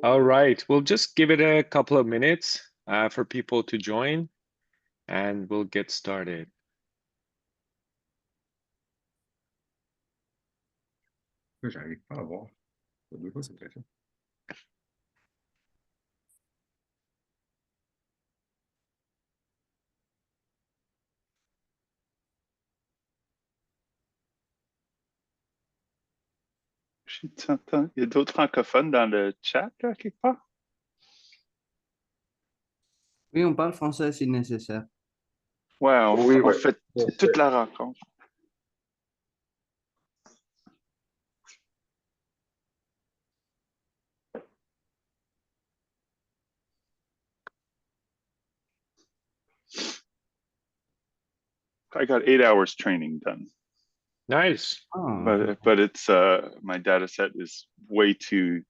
All right, we'll just give it a couple of minutes for people to join and we'll get started. J'arrive pas à voir. Ça doit pas cette pression. Il y a d'autres francophones dans le chat, là, quelque part? Oui, on parle français si nécessaire. Ouais, Oui, on ouais. fait toute la rencontre. I got 8 hours training done, Nice. Ah, but it's my data set is way too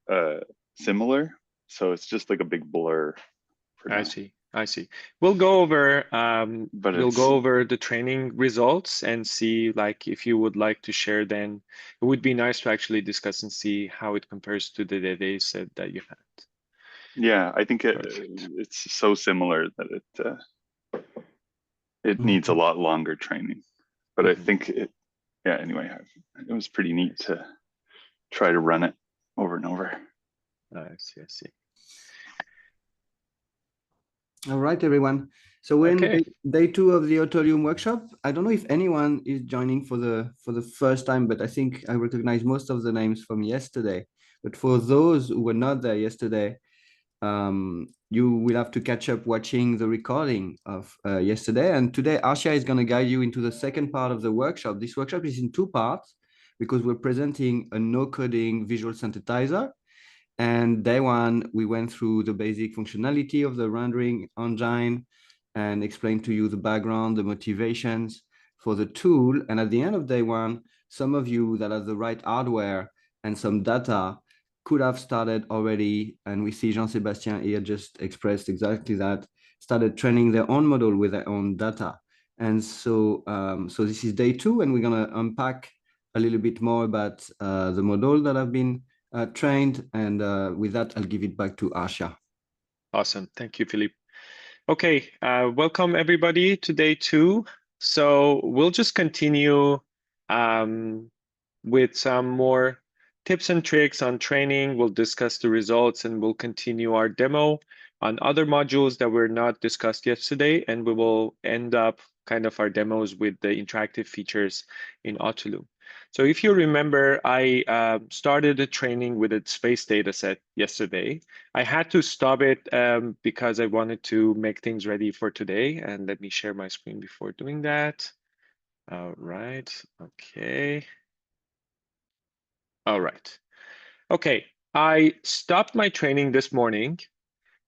similar, so it's just like a big blur for now. I see. I see. We'll go over But we'll it's go over the training results and see like if you would like to share, then it would be nice to actually discuss and see how it compares to the data set that you had. yeah, I think Perfect. it's so similar that it needs a lot longer training. But I think yeah, anyway, it was pretty neat to try to run it over and over. I see. I see. all right, everyone. So we're in Okay. day 2 of the Autolume workshop. I don't know if anyone is joining for the first time, but I think I recognize most of the names from yesterday. But for those who were not there yesterday, you will have to catch up watching the recording of yesterday. And today, Arshia is going to guide you into the second part of the workshop. This workshop is in 2 parts because we're presenting a no-coding visual synthesizer. And day 1, we went through the basic functionality of the rendering engine and explained to you the background, the motivations for the tool. And at the end of day 1, some of you that have the right hardware and some data could have started already, and we see Jean-Sébastien here just expressed exactly that, started training their own model with their own data. And so, so this is day 2, and we're going to unpack a little bit more about the model that have been trained. And with that, I'll give it back to Asha. Awesome. Thank you, Philippe. Okay, welcome everybody to day 2. So we'll just continue with some more tips and tricks on training. We'll discuss the results and we'll continue our demo on other modules that were not discussed yesterday. And we will end up kind of our demos with the interactive features in Autolume. So if you remember, I started the training with a space data set yesterday. I had to stop it because I wanted to make things ready for today. And let me share my screen before doing that. All right, okay. All right. Okay, I stopped my training this morning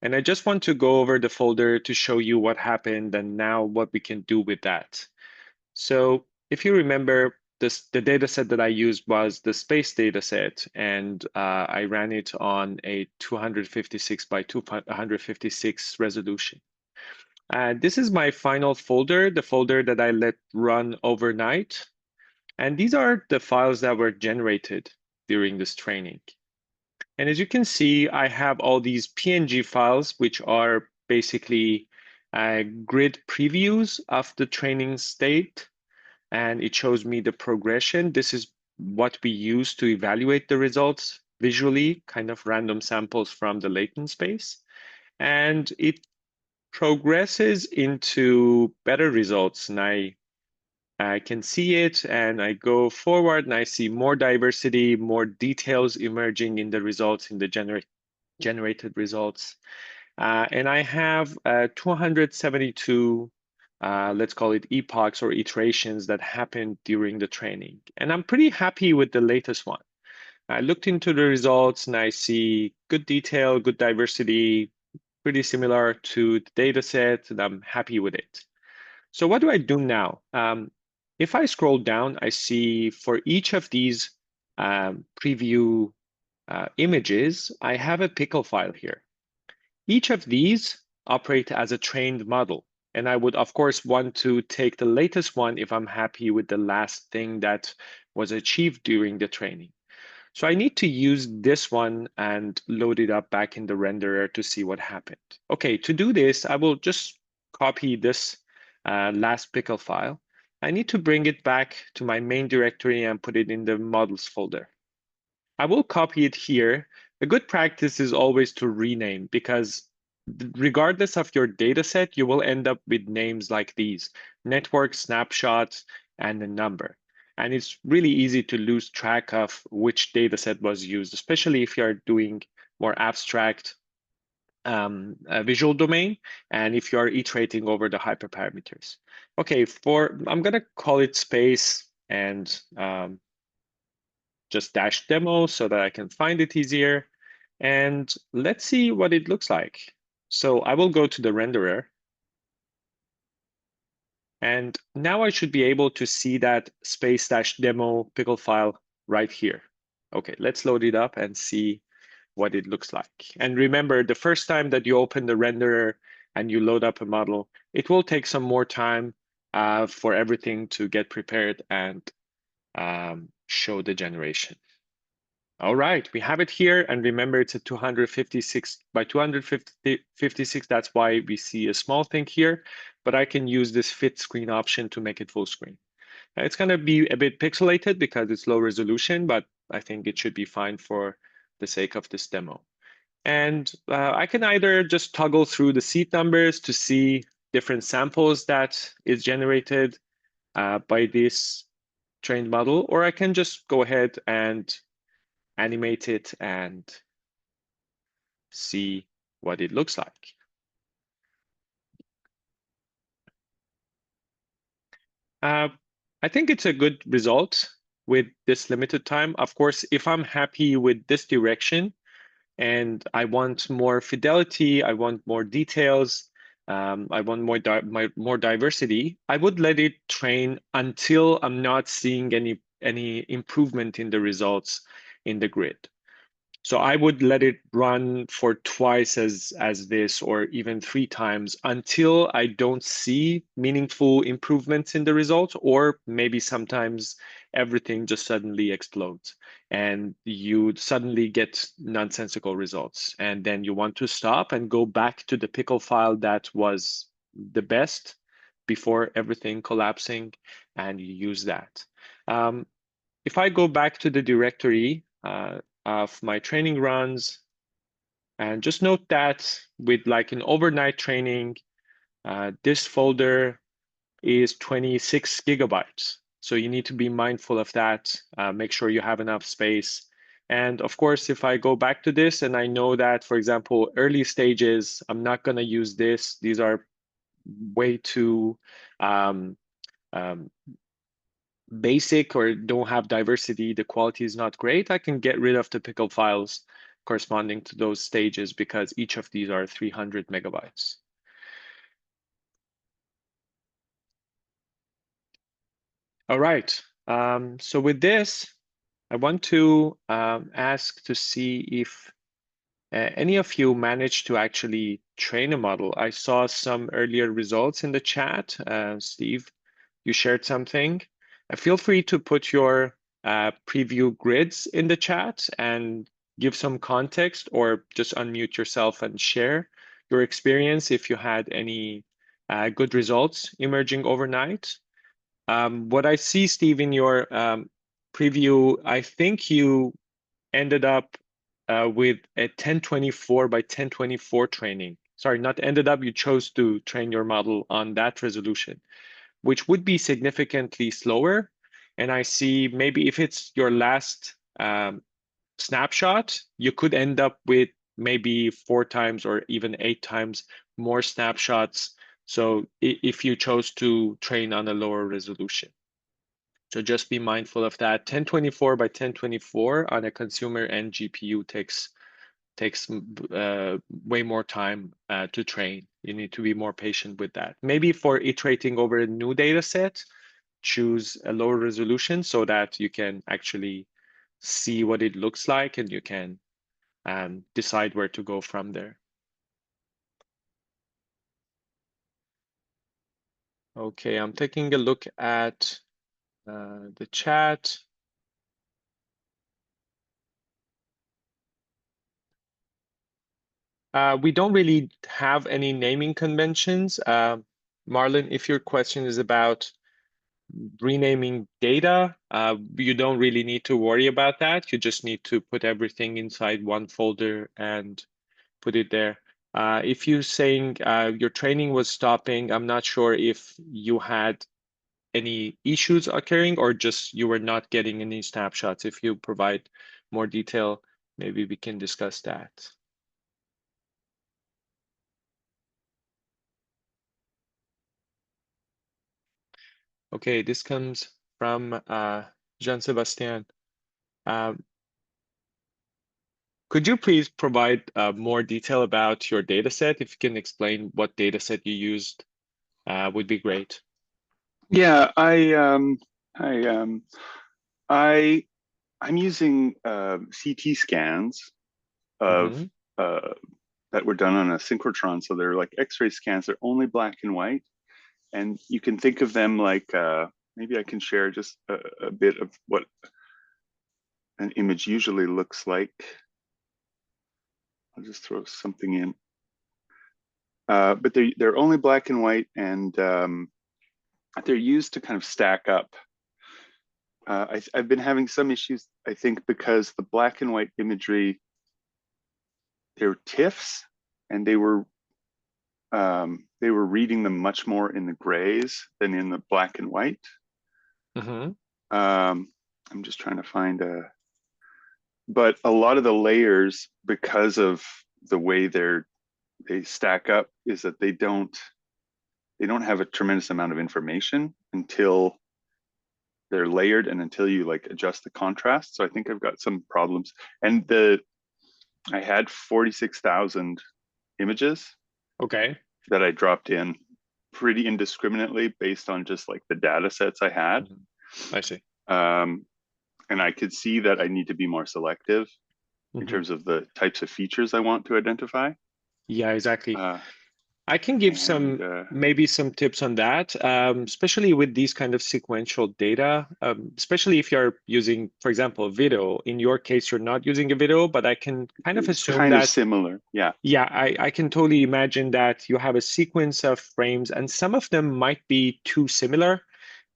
and I just want to go over the folder to show you what happened and now what we can do with that. So if you remember, the data set that I used was the space data set, and I ran it on a 256 by 256 resolution. This is my final folder, the folder that I let run overnight. And these are the files that were generated during this training. And as you can see, I have all these PNG files, which are basically grid previews of the training state. And it shows me the progression. This is what we use to evaluate the results visually, kind of random samples from the latent space. And it progresses into better results. And I can see it and I go forward and I see more diversity, more details emerging in the results, in the generated results. And I have 272, let's call it epochs or iterations that happened during the training. And I'm pretty happy with the latest one. I looked into the results and I see good detail, good diversity, pretty similar to the data set, and I'm happy with it. So what do I do now? If I scroll down, I see for each of these preview images, I have a pickle file here. Each of these operate as a trained model. And I would, of course, want to take the latest one if I'm happy with the last thing that was achieved during the training. So I need to use this one and load it up back in the renderer to see what happened. Okay, to do this, I will just copy this last pickle file. I need to bring it back to my main directory and put it in the models folder. I will copy it here. A good practice is always to rename, because regardless of your data set, you will end up with names like these: network, snapshots, and a number. And it's really easy to lose track of which data set was used, especially if you're doing more abstract visual domain, and if you are iterating over the hyperparameters. Okay, I'm gonna call it space and just dash demo so that I can find it easier. And let's see what it looks like. So I will go to the renderer. And now I should be able to see that space-demo pickle file right here. Okay, let's load it up and see what it looks like. And remember, the first time that you open the renderer and you load up a model, it will take some more time for everything to get prepared and show the generation. All right, we have it here. And remember, it's a 256 by 256. That's why we see a small thing here, but I can use this fit screen option to make it full screen. It's going to be a bit pixelated because it's low resolution, but I think it should be fine for the sake of this demo. And I can either just toggle through the seed numbers to see different samples that is generated by this trained model, or I can just go ahead and animate it and see what it looks like. I think it's a good result with this limited time. Of course, if I'm happy with this direction and I want more fidelity, I want more details, I want more diversity, I would let it train until I'm not seeing any improvement in the results in the grid. So I would let it run for twice as this, or even 3 times, until I don't see meaningful improvements in the results, or maybe sometimes everything just suddenly explodes and you suddenly get nonsensical results. And then you want to stop and go back to the pickle file that was the best before everything collapsing, and you use that. If I go back to the directory of my training runs, and just note that with like an overnight training, this folder is 26 gigabytes. So you need to be mindful of that. Make sure you have enough space. And of course, if I go back to this and I know that, for example, early stages, I'm not going to use this. These are way too um, um, basic or don't have diversity, the quality is not great, I can get rid of the pickle files corresponding to those stages, because each of these are 300 megabytes. All right, so with this, I want to ask to see if any of you managed to actually train a model. I saw some earlier results in the chat. Steve, you shared something. Feel free to put your preview grids in the chat and give some context, or just unmute yourself and share your experience if you had any good results emerging overnight. What I see, Steve, in your preview, I think you ended up with a 1024 by 1024 training. Sorry, not ended up, you chose to train your model on that resolution, which would be significantly slower. And I see maybe if it's your last snapshot, you could end up with maybe 4 times or even 8 times more snapshots. So if you chose to train on a lower resolution. So just be mindful of that. 1024 by 1024 on a consumer end GPU takes way more time to train. You need to be more patient with that. Maybe for iterating over a new data set, choose a lower resolution so that you can actually see what it looks like, and you can decide where to go from there. Okay, I'm taking a look at the chat. We don't really have any naming conventions. Marlon, if your question is about renaming data, you don't really need to worry about that. You just need to put everything inside one folder and put it there. If you're saying your training was stopping, I'm not sure if you had any issues occurring or just you were not getting any snapshots. If you provide more detail, maybe we can discuss that. Okay, this comes from Jean-Sebastien. Could you please provide more detail about your data set? If you can explain what data set you used, would be great. Yeah, I'm using CT scans of Mhm. that were done on a synchrotron. So they're like X-ray scans. They're only black and white, and you can think of them like maybe I can share just a bit of what an image usually looks like. I'll just throw something in. But they're only black and white, and they're used to kind of stack up. I've been having some issues, I think, because the black and white imagery, they're TIFFs, and they were reading them much more in the grays than in the black and white. Mhm. I'm just trying to find but a lot of the layers, because of the way they stack up, is that they don't have a tremendous amount of information until they're layered and until you like adjust the contrast. So I think I've got some problems. And I had 46,000 images Okay. that I dropped in pretty indiscriminately based on just like the data sets I had. I see. And I could see that I need to be more selective in Mhm. terms of the types of features I want to identify. Yeah, exactly. Uh, I can give and maybe some tips on that, especially with these kind of sequential data, especially if you're using, for example, video. In your case, you're not using a video, but I can kind of it's assume kind of that, similar. Yeah. yeah, I can totally imagine that you have a sequence of frames and some of them might be too similar.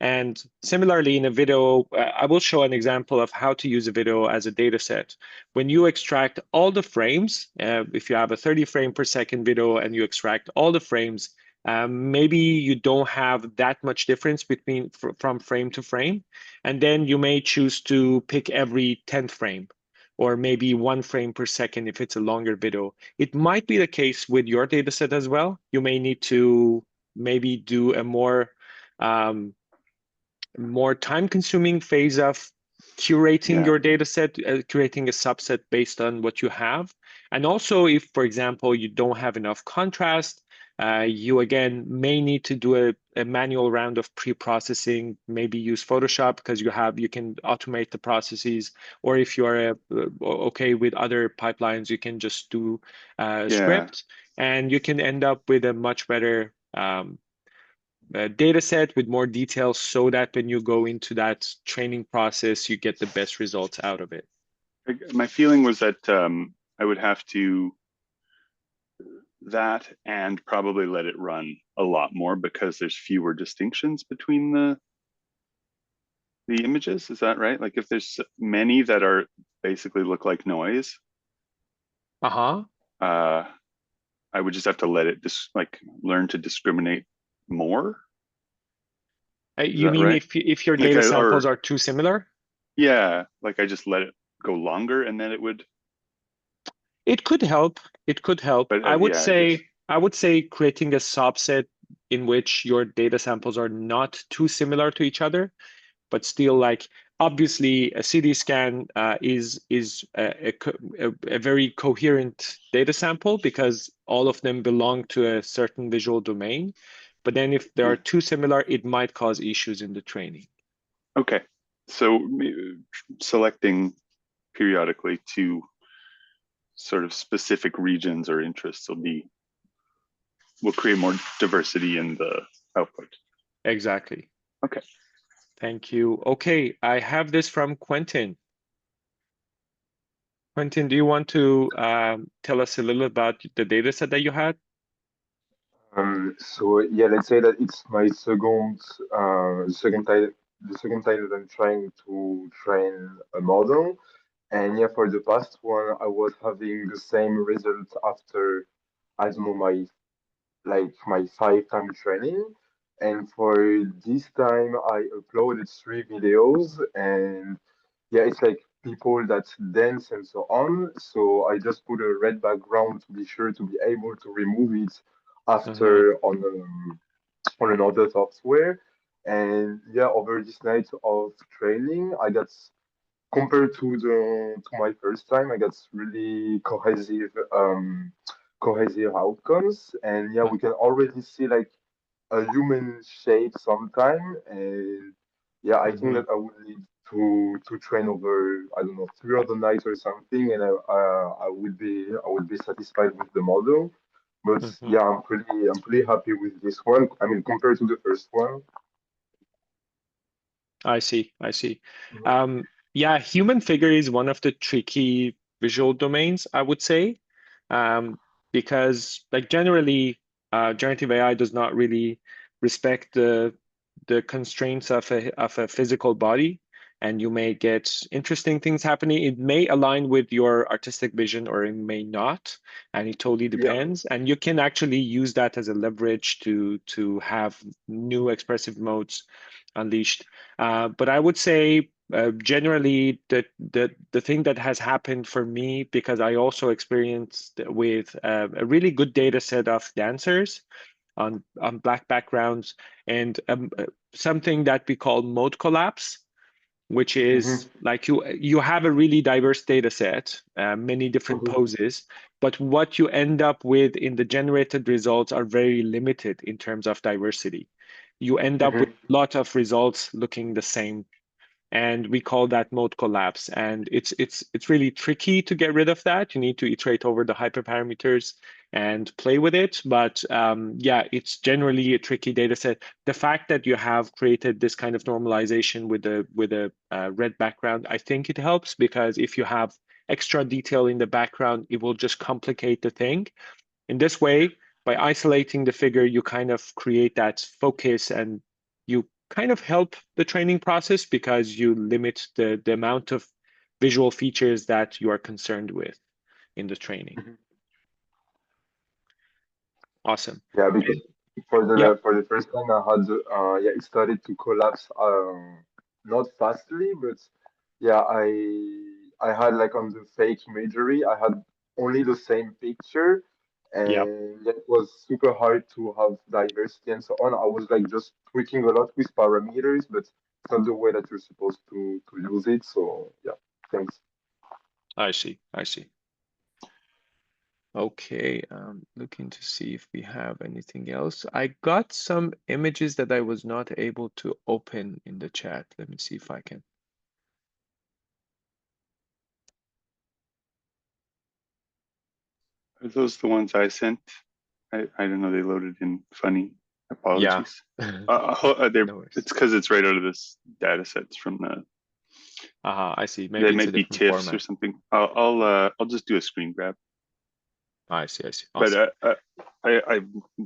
And similarly, in a video, I will show an example of how to use a video as a data set. When you extract all the frames, if you have a 30 frame per second video and you extract all the frames, maybe you don't have that much difference between from frame to frame. And then you may choose to pick every 10th frame or maybe 1 frame per second if it's a longer video. It might be the case with your data set as well. You may need to maybe do a more time-consuming phase of curating your data set, curating a subset based on what you have. And also, if, for example, you don't have enough contrast, you again may need to do a manual round of pre-processing, maybe use Photoshop because you can automate the processes. Or if you're okay with other pipelines, you can just do script and you can end up with a much better data set with more details so that when you go into that training process, you get the best results out of it. My feeling was that I would have to that and probably let it run a lot more because there's fewer distinctions between the images. Is that right? Like if there's many that are basically look like noise, Uh-huh. I would just have to let it learn to discriminate more. Is You that mean right? if your data samples are too similar? Yeah, like I just let it go longer and then it would. It could help. It could help. But I would yeah, say creating a subset in which your data samples are not too similar to each other, but still like obviously a CT scan is a very coherent data sample because all of them belong to a certain visual domain. But then if they are too similar, it might cause issues in the training. Okay, so selecting periodically to sort of specific regions or interests will create more diversity in the output. Exactly. Okay. Thank you. Okay, I have this from Quentin. Quentin, do you want to tell us a little about the data set that you had? So yeah, let's say that it's my second time, the second time that I'm trying to train a model. And yeah, for the past one, I was having the same result after, I don't know, my 5 time training. And for this time, I uploaded 3 videos, and yeah, it's like people that dance and so on. So I just put a red background to be sure to be able to remove it Uh-huh. after on another software. And yeah, over this night of training, I got, compared to my first time, I got really cohesive outcomes. And yeah, we can already see like a human shape sometime. And yeah, I think Mm-hmm. that I would need to train over, I don't know, 3 other nights or something, and I would be satisfied with the model. But Mm-hmm. yeah, I'm pretty happy with this one. I mean, compared to the first one. I see. I see. Mhm. Yeah, human figure is one of the tricky visual domains, I would say, um, because like generally, generative AI does not really respect the constraints of a physical body, and you may get interesting things happening. It may align with your artistic vision, or it may not, and it totally Yeah. depends. And you can actually use that as a leverage to have new expressive modes unleashed. But I would say generally the thing that has happened for me, because I also experienced with a really good data set of dancers on black backgrounds, and something that we call mode collapse, which Hmm. is like you have a really diverse data set, many different Hmm. poses, but what you end up with in the generated results are very limited in terms of diversity. You end up with Hmm. a lot of results looking the same, and we call that mode collapse. And it's really tricky to get rid of that. You need to iterate over the hyperparameters and play with it. But yeah, it's generally a tricky data set. The fact that you have created this kind of normalization with a red background, I think it helps, because if you have extra detail in the background, it will just complicate the thing. In this way, by isolating the figure, you kind of create that focus, and you kind of help the training process because you limit the amount of visual features that you are concerned with in the training. Hmm. Awesome. Yeah, because for Yeah, the first time I had, yeah, it started to collapse, not fastly, but yeah, I had like on the fake imagery, I had only the same picture, yeah, and it was super hard to have diversity and so on. I was like just tweaking a lot with parameters, but it's not the way that you're supposed to use it. So yeah, thanks. I see. I see. Okay, looking to see if we have anything else. I got some images that I was not able to open in the chat. Let me see if I can. Are those the ones I sent? I don't know. They loaded in funny. Yeah. Apologies. They're, No worries. it's because it's right out of this data sets from the. I see. They Maybe it's a might be different TIFFs or format. something. I'll just do a screen grab. I see. I see. But Awesome. I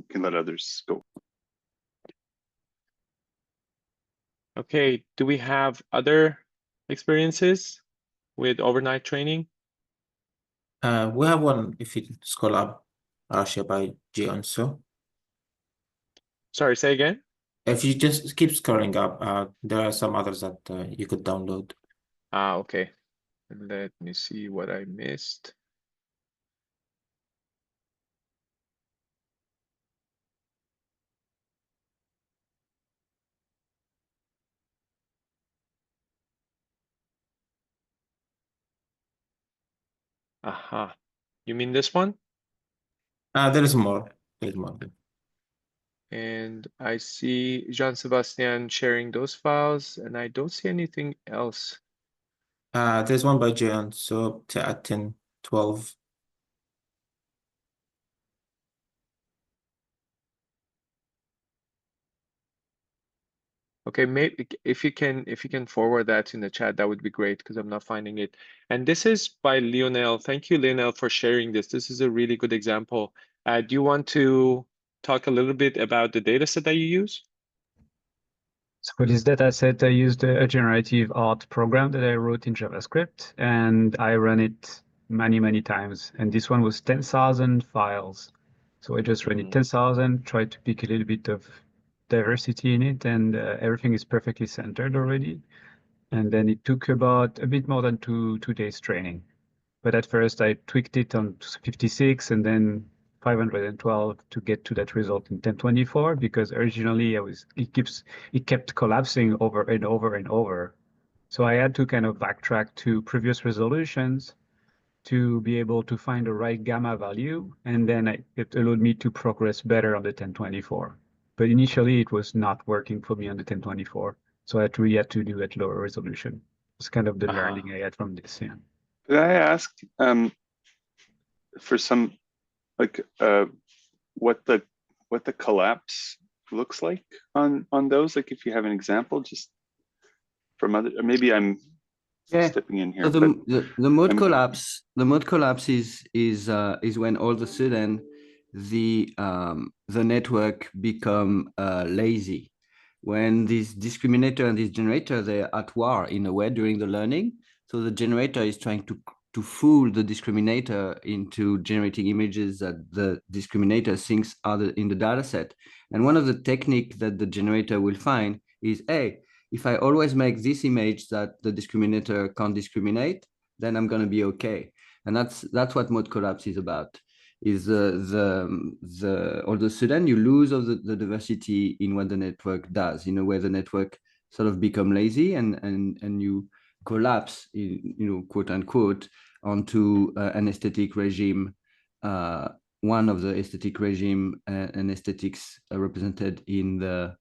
can let others go. Okay. Do we have other experiences with overnight training? We have one if you scroll up, shared by Onso. Sorry, say again. If you just keep scrolling up, there are some others that you could download. Okay. Let me see what I missed. Aha. You mean this one? There is more. There's more. And I see Jean-Sebastian sharing those files, and I don't see anything else. There's one by Onso at 10:12. Okay, maybe if you can forward that in the chat, that would be great because I'm not finding it. And this is by Lionel. Thank you, Lionel, for sharing this. This is a really good example. Do you want to talk a little bit about the data set that you use? So for this data set, I used a generative art program that I wrote in JavaScript, and I ran it many, many times. And this one was 10,000 files. So I just ran it 10,000, tried to pick a little bit of diversity in it, and everything is perfectly centered already. And then it took about a bit more than two days training. But at first I tweaked it on 56 and then 512 to get to that result in 1024 because originally it kept collapsing over and over and over. So I had to kind of backtrack to previous resolutions to be able to find the right gamma value, and then it allowed me to progress better on the 1024. But initially it was not working for me on the 1024, so I really had to do it lower resolution. It's kind of the learning I had from this. Yeah. Could I ask for some like what the collapse looks like on those? Like if you have an example, just from other, maybe I'm stepping in here. So the mode collapse, is when all of a sudden the network become lazy. When this discriminator and this generator, they're at war in a way during the learning. So the generator is trying to fool the discriminator into generating images that the discriminator thinks are in the data set. And one of the techniques that the generator will find is, hey, if I always make this image that the discriminator can't discriminate, then I'm going to be okay. And that's what mode collapse is about. Is all of a sudden you lose all the diversity in what the network does, in a way the network sort of become lazy and you collapse, quote unquote, onto an aesthetic regime, one of the aesthetic regime and aesthetics represented in the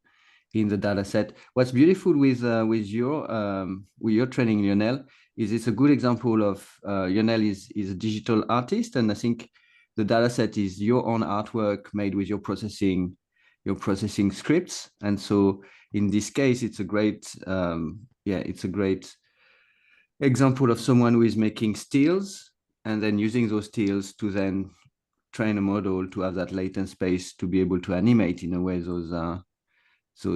data set. What's beautiful with your training, Lionel, is it's a good example of Lionel is a digital artist, and I think the data set is your own artwork made with your processing scripts. And so in this case, it's a great example of someone who is making stills and then using those stills to then train a model to have that latent space to be able to animate in a way those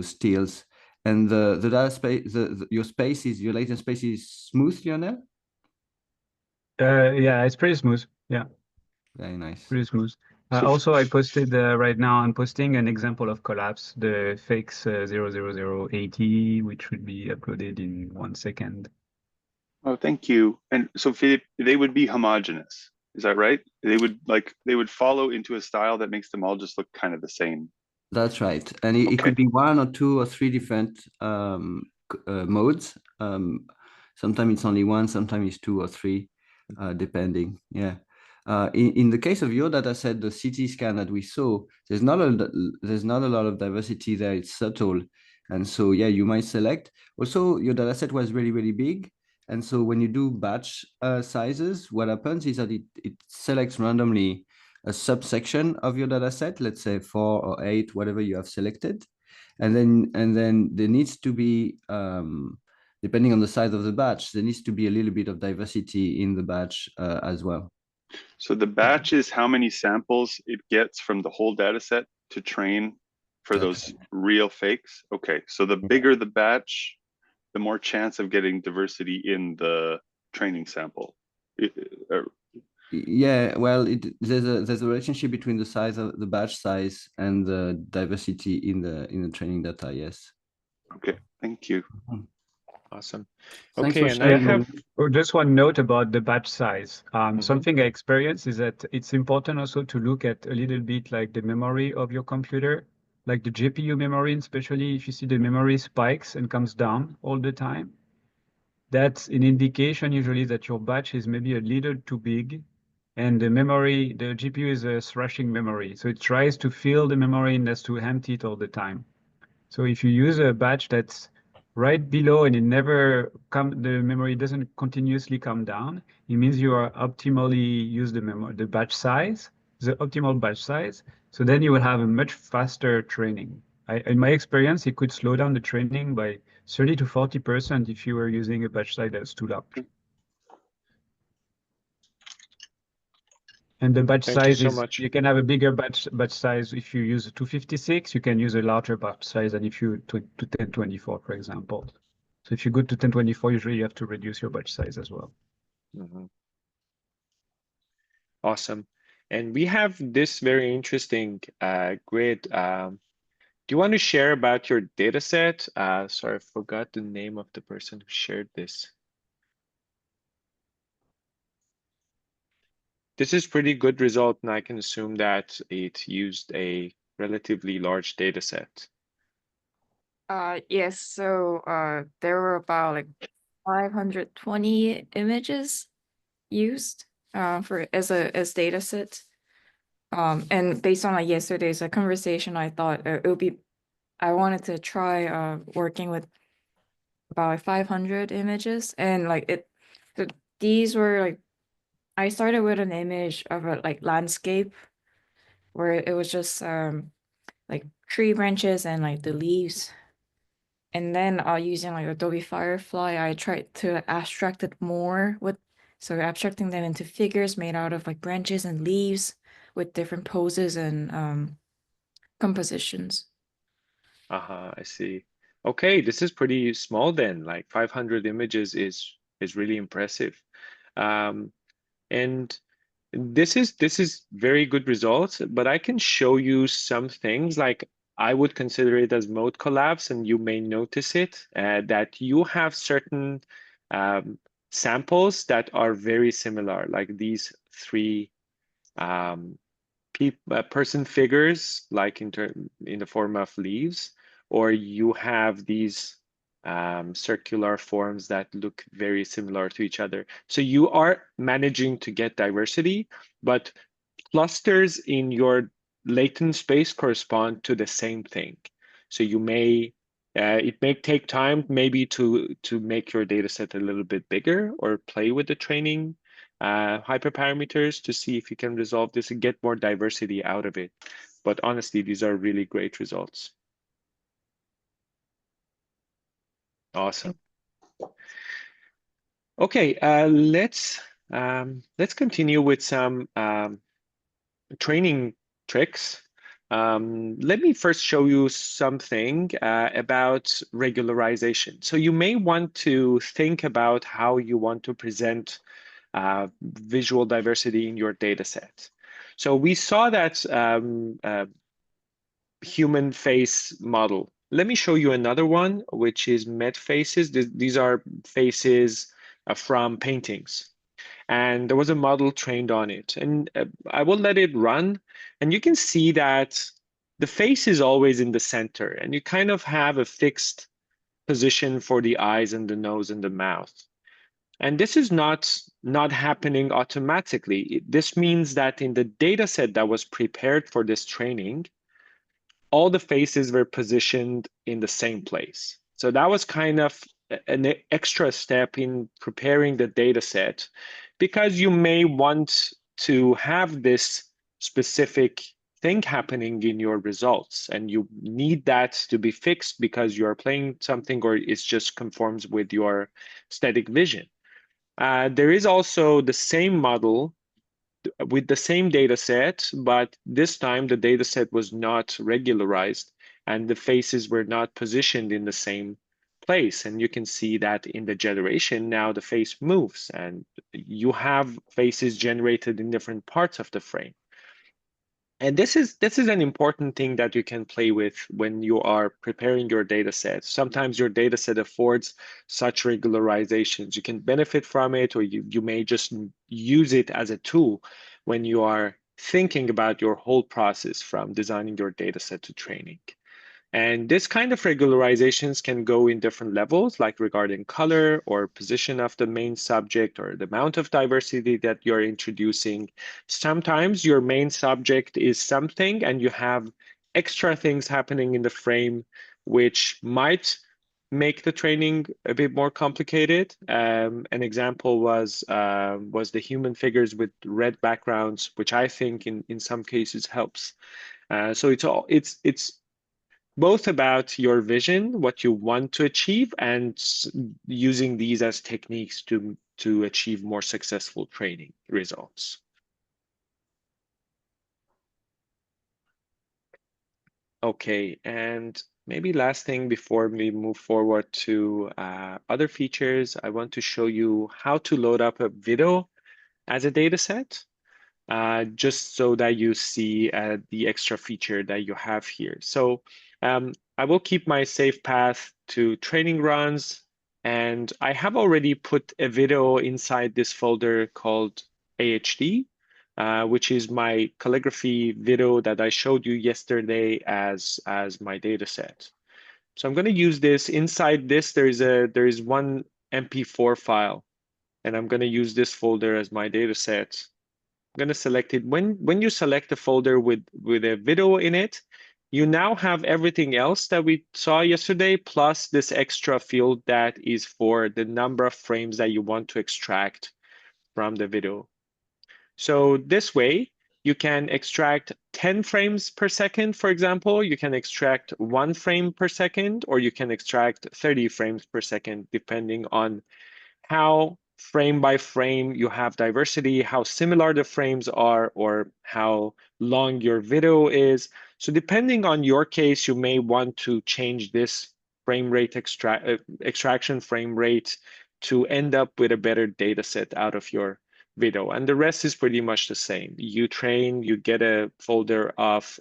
stills. And the data space, your latent space is smooth, Lionel? Yeah, it's pretty smooth. Yeah. Very nice. Pretty smooth. Also, I posted right now, I'm posting an example of collapse, the fakes 00080, which would be uploaded in 1 second. Oh, thank you. And so Philippe, they would be homogeneous. Is that right? They would follow into a style that makes them all just look kind of the same. That's right. And it could be 1 or 2 or 3 different modes. Sometimes it's only 1, sometimes it's 2 or 3, depending. Yeah. In the case of your data set, the CT scan that we saw, there's not a lot of diversity there. It's subtle. And so, yeah, you might select. Also, your data set was really, really big. And so when you do batch sizes, what happens is that it selects randomly a subsection of your data set, let's say 4 or 8, whatever you have selected. And then there needs to be, depending on the size of the batch, there needs to be a little bit of diversity in the batch as well. So the batch is how many samples it gets from the whole data set to train for those real fakes. Okay, so the bigger the batch, the more chance of getting diversity in the training sample. Yeah, well, there's a relationship between the size of the batch size and the diversity in the training data. Yes. Okay, thank you. Awesome. Thanks Okay, for and I sharing. have just one note about the batch size. Something I experienced is that it's important also to look at a little bit like the memory of your computer, like the GPU memory, especially if you see the memory spikes and comes down all the time. That's an indication usually that your batch is maybe a little too big, and the GPU is a thrashing memory. So it tries to fill the memory and has to empty it all the time. So if you use a batch that's right below and the memory doesn't continuously come down, it means you are optimally use the optimal batch size. So then you will have a much faster training. In my experience, it could slow down the training by 30 to 40% if you were using a batch size that's too large. And the batch Thank you size so is, much. you can have a bigger batch size if you use a 256, you can use a larger batch size than if you to 1024, for example. So if you go to 1024, usually you have to reduce your batch size as well. Mhm. Awesome. And we have this very interesting grid. Do you want to share about your data set? Sorry, I forgot the name of the person who shared this. This is pretty good result, and I can assume that it used a relatively large data set. Yes, so there were about like 520 images used for as data set. And based on like yesterday's conversation, I thought it would be I wanted to try working with about like 500 images, and like these were like I started with an image of a like landscape where it was just like tree branches and like the leaves. And then using like Adobe Firefly, I tried to abstract it more so abstracting them into figures made out of like branches and leaves with different poses and compositions. I see. Okay, this is pretty small then. Like 500 images is really impressive. Um, and this is very good results, but I can show you some things like I would consider it as mode collapse, and you may notice it that you have certain um, samples that are very similar, like these three um, person figures, like in the form of leaves, or you have these circular forms that look very similar to each other. So you are managing to get diversity, but clusters in your latent space correspond to the same thing. So you may it may take time maybe to make your data set a little bit bigger or play with the training hyperparameters to see if you can resolve this and get more diversity out of it. But honestly, these are really great results. Awesome. Okay, let's continue with some training tricks. Let me first show you something about regularization. So you may want to think about how you want to present visual diversity in your data set. So we saw that human face model. Let me show you another one, which is met faces. These are faces from paintings. And there was a model trained on it. And I will let it run. And you can see that the face is always in the center. And you kind of have a fixed position for the eyes and the nose and the mouth. And this is not happening automatically. This means that in the data set that was prepared for this training, all the faces were positioned in the same place. So that was kind of an extra step in preparing the data set, because you may want to have this specific thing happening in your results, and you need that to be fixed because you're playing something or it just conforms with your static vision. There is also the same model with the same data set, but this time the data set was not regularized and the faces were not positioned in the same place. And you can see that in the generation, now the face moves and you have faces generated in different parts of the frame. And this is an important thing that you can play with when you are preparing your data set. Sometimes your data set affords such regularizations. You can benefit from it, or you may just use it as a tool when you are thinking about your whole process from designing your data set to training. And this kind of regularizations can go in different levels, like regarding color or position of the main subject or the amount of diversity that you're introducing. Sometimes your main subject is something and you have extra things happening in the frame, which might make the training a bit more complicated. An example was the human figures with red backgrounds, which I think in some cases helps. So it's both about your vision, what you want to achieve, and using these as techniques to achieve more successful training results. Okay, and maybe last thing before we move forward to other features, I want to show you how to load up a video as a data set, just so that you see the extra feature that you have here. So I will keep my safe path to training runs, and I have already put a video inside this folder called AHD, which is my calligraphy video that I showed you yesterday as my data set. So I'm going to use this. Inside this, there is one MP4 file, and I'm going to use this folder as my data set. I'm going to select it. When you select a folder with a video in it, you now have everything else that we saw yesterday, plus this extra field that is for the number of frames that you want to extract from the video. So this way, you can extract 10 frames per second, for example. You can extract 1 frame per second, or you can extract 30 frames per second, depending on how frame by frame you have diversity, how similar the frames are, or how long your video is. So depending on your case, you may want to change this frame rate extraction frame rate to end up with a better data set out of your video. And the rest is pretty much the same. You train, you get a folder of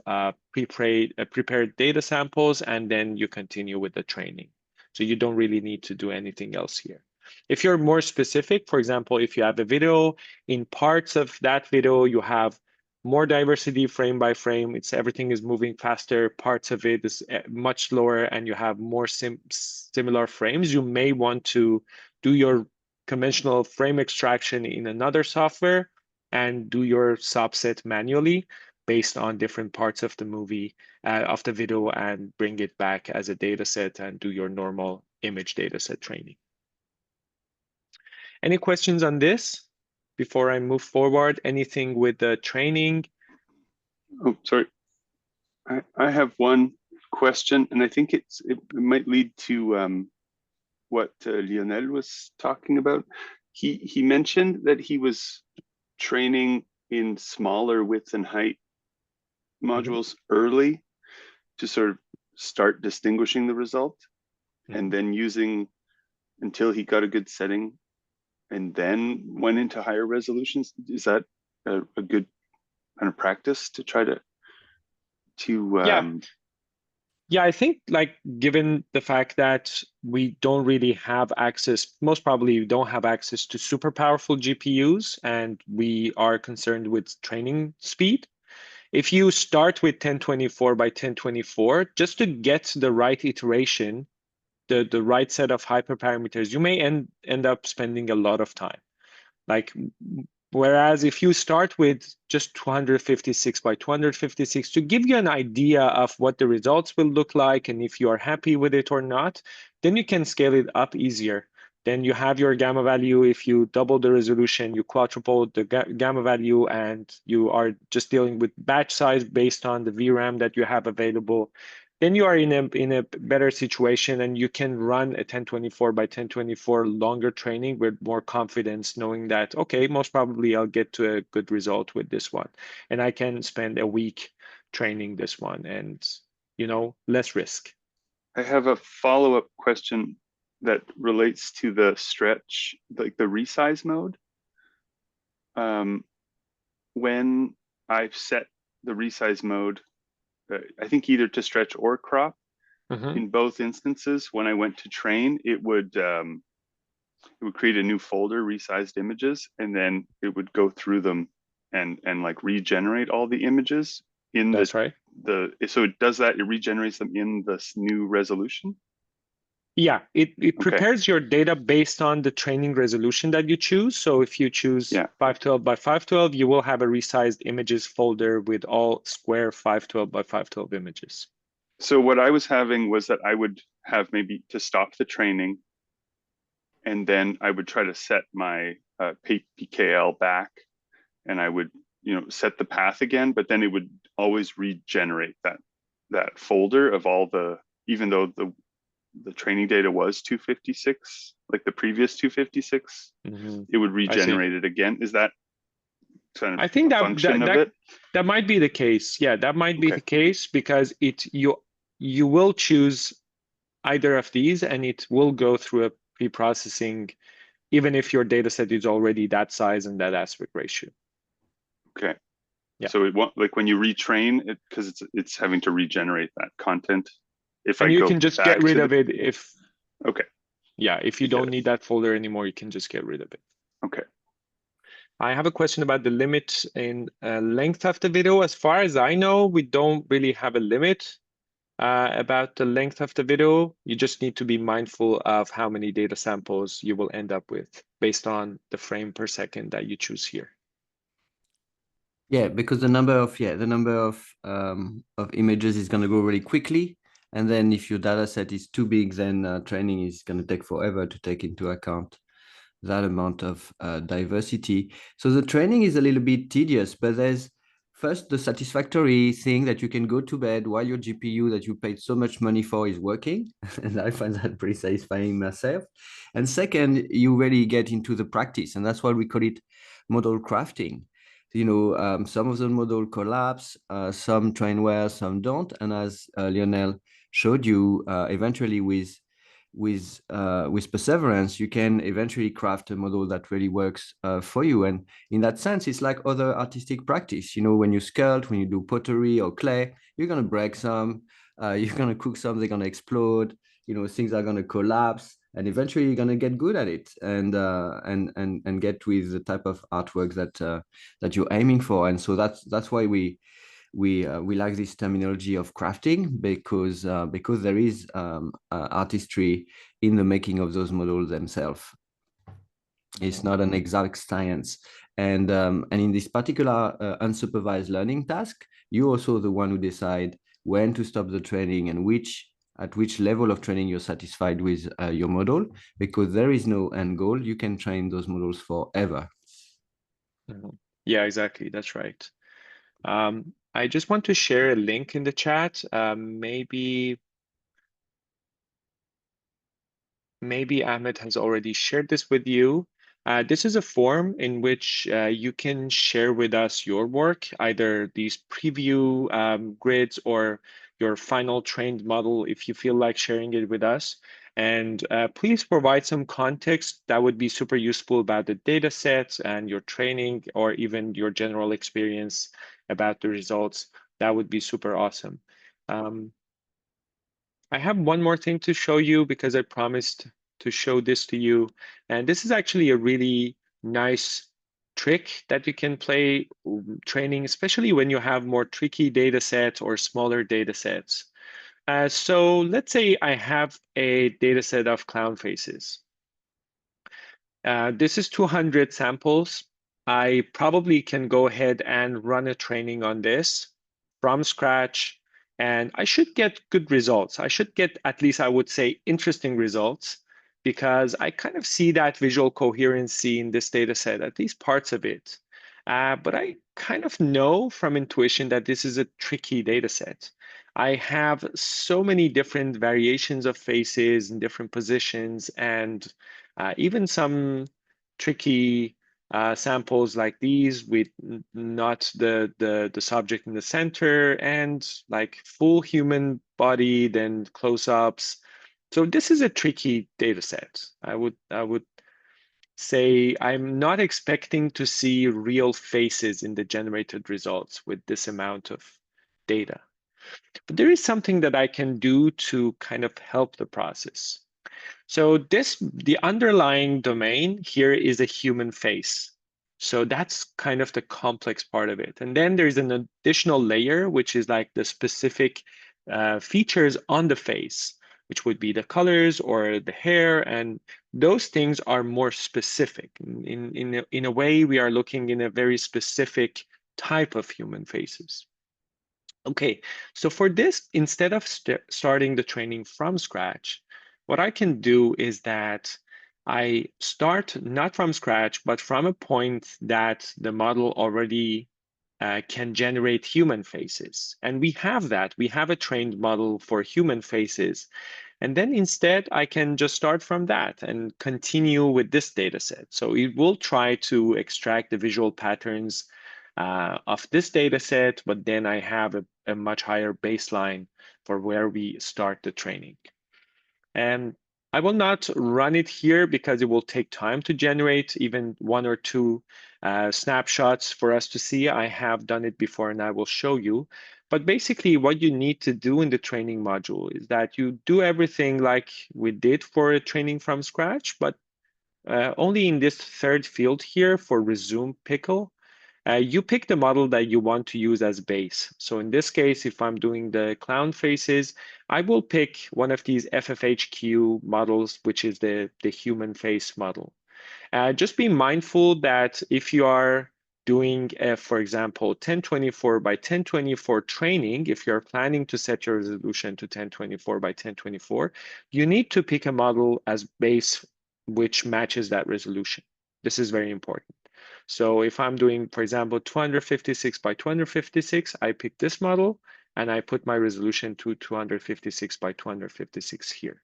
prepared data samples, and then you continue with the training. So you don't really need to do anything else here. If you're more specific, for example, if you have a video, in parts of that video, you have more diversity frame by frame, everything is moving faster, parts of it is much slower, and you have more similar frames, you may want to do your conventional frame extraction in another software and do your subset manually based on different parts of the movie, of the video, and bring it back as a data set and do your normal image data set training. Any questions on this before I move forward? Anything with the training? Oh, sorry. I have one question, and I think it might lead to what Lionel was talking about. He mentioned that he was training in smaller width and height modules early to sort of start distinguishing the result, and then using until he got a good setting, and then went into higher resolutions. Is that a good kind of practice to try to Yeah, I think, like, given the fact that we don't really have access, most probably we don't have access to super powerful GPUs, and we are concerned with training speed. If you start with 1024 by 1024, just to get the right iteration, the right set of hyperparameters, you may end up spending a lot of time. Like, whereas if you start with just 256 by 256 to give you an idea of what the results will look like and if you are happy with it or not, then you can scale it up easier. Then you have your gamma value. If you double the resolution, you quadruple the gamma value, and you are just dealing with batch size based on the VRAM that you have available. Then you are in a better situation, and you can run a 1024 by 1024 longer training with more confidence, knowing that, okay, most probably I'll get to a good result with this one. And I can spend a week training this one and, less risk. I have a follow-up question that relates to the stretch, like the resize mode. When I've set the resize mode, I think either to stretch or crop, in both instances, when I went to train, it would create a new folder, resized images, and then it would go through them and like regenerate all the images in That's right. So it does that, it regenerates them in this new resolution? Yeah, it prepares your data based on the training resolution that you choose. So if you choose 512 by 512, you will have a resized images folder with all square 512 by 512 images. So what I was having was that I would have maybe to stop the training, and then I would try to set my PKL back, and I would set the path again, but then it would always regenerate that that folder of all the, even though the training data was 256, like the previous 256, it would regenerate it again. Is that kind of I think a function of it? That might be the case. Yeah, that might be Okay. the case because you will choose either of these and it will go through a pre-processing even if your data set is already that size and that aspect ratio. Okay. Yeah. So it won't, like when you retrain it, because it's having to regenerate that content. If And I you go can just back get rid to of it if, okay. yeah, if you don't need that folder anymore, you can just get rid of it. Okay. I have a question about the limit in length of the video. As far as I know, we don't really have a limit about the length of the video. You just need to be mindful of how many data samples you will end up with based on the frame per second that you choose here. Yeah, because the number of images is going to go really quickly, and then if your data set is too big, then training is going to take forever to take into account that amount of diversity. So the training is a little bit tedious, but there's first the satisfactory thing that you can go to bed while your GPU that you paid so much money for is working, and I find that pretty satisfying myself. And second, you really get into the practice, and that's why we call it model crafting. Some of the model collapse, some train well, some don't. And as Lionel showed you, eventually with perseverance, you can eventually craft a model that really works for you. And in that sense, it's like other artistic practice. When you sculpt, when you do pottery or clay, you're going to break some, you're going to cook some, they're going to explode, things are going to collapse. And eventually you're going to get good at it and get with the type of artwork that you're aiming for. And so that's why we like this terminology of crafting, because there is artistry in the making of those models themselves. It's not an exact science. And in this particular unsupervised learning task, you're also the one who decide when to stop the training and at which level of training you're satisfied with your model, because there is no end goal. You can train those models forever. Yeah, exactly. That's right. I just want to share a link in the chat. Maybe Ahmed has already shared this with you. This is a form in which you can share with us your work, either these preview grids or your final trained model, if you feel like sharing it with us. And please provide some context that would be super useful about the data sets and your training, or even your general experience about the results. That would be super awesome. I have one more thing to show you because I promised to show this to you. And this is actually a really nice trick that you can play training, especially when you have more tricky data sets or smaller data sets. So let's say I have a data set of clown faces. This is 200 samples. I probably can go ahead and run a training on this from scratch, and I should get good results. I should get, at least I would say, interesting results, because I kind of see that visual coherency in this data set, at least parts of it. But I kind of know from intuition that this is a tricky data set. I have so many different variations of faces in different positions, and even some tricky samples like these with not the subject in the center, and like full human body, then close-ups. So this is a tricky data set. I would say I'm not expecting to see real faces in the generated results with this amount of data. But there is something that I can do to kind of help the process. So the underlying domain here is a human face. So that's kind of the complex part of it. And then there's an additional layer, which is like the specific features on the face, which would be the colors or the hair. And those things are more specific. In a way, we are looking in a very specific type of human faces. Okay, so for this, instead of starting the training from scratch, what I can do is that I start not from scratch, but from a point that the model already can generate human faces. And we have that. We have a trained model for human faces. And then instead, I can just start from that and continue with this data set. So it will try to extract the visual patterns of this data set, but then I have a much higher baseline for where we start the training. And I will not run it here because it will take time to generate even 1 or 2 snapshots for us to see. I have done it before and I will show you. But basically what you need to do in the training module is that you do everything like we did for a training from scratch, but only in this 3rd field here for resume pickle. You pick the model that you want to use as base. So in this case, if I'm doing the clown faces, I will pick one of these FFHQ models, which is the human face model. Just be mindful that if you are doing, for example, 1024 by 1024 training, if you're planning to set your resolution to 1024 by 1024, you need to pick a model as base which matches that resolution. This is very important. So if I'm doing, for example, 256 by 256, I pick this model and I put my resolution to 256 by 256 here.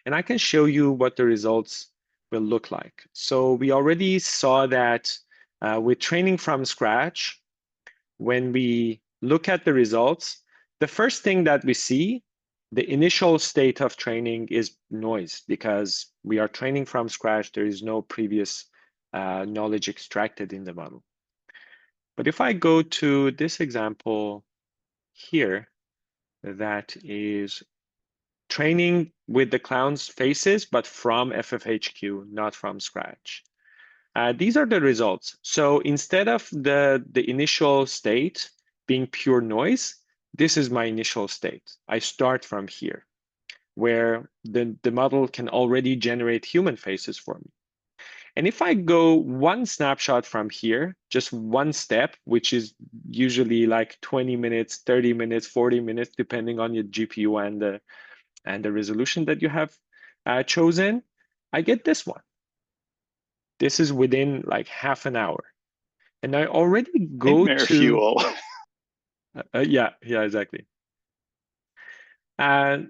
And I can show you what the results will look like. So we already saw that with training from scratch, when we look at the results, the first thing that we see, the initial state of training is noise because we are training from scratch. There is no previous knowledge extracted in the model. But if I go to this example here, that is training with the clown's faces, but from FFHQ, not from scratch. These are the results. So instead of the initial state being pure noise, this is my initial state. I start from here, where the model can already generate human faces for me. And if I go one snapshot from here, just one step, which is usually like 20 minutes, 30 minutes, 40 minutes, depending on your GPU and the resolution that you have chosen, I get this one. This is within like half an hour. And I already go Nightmare to... fuel. yeah, exactly. And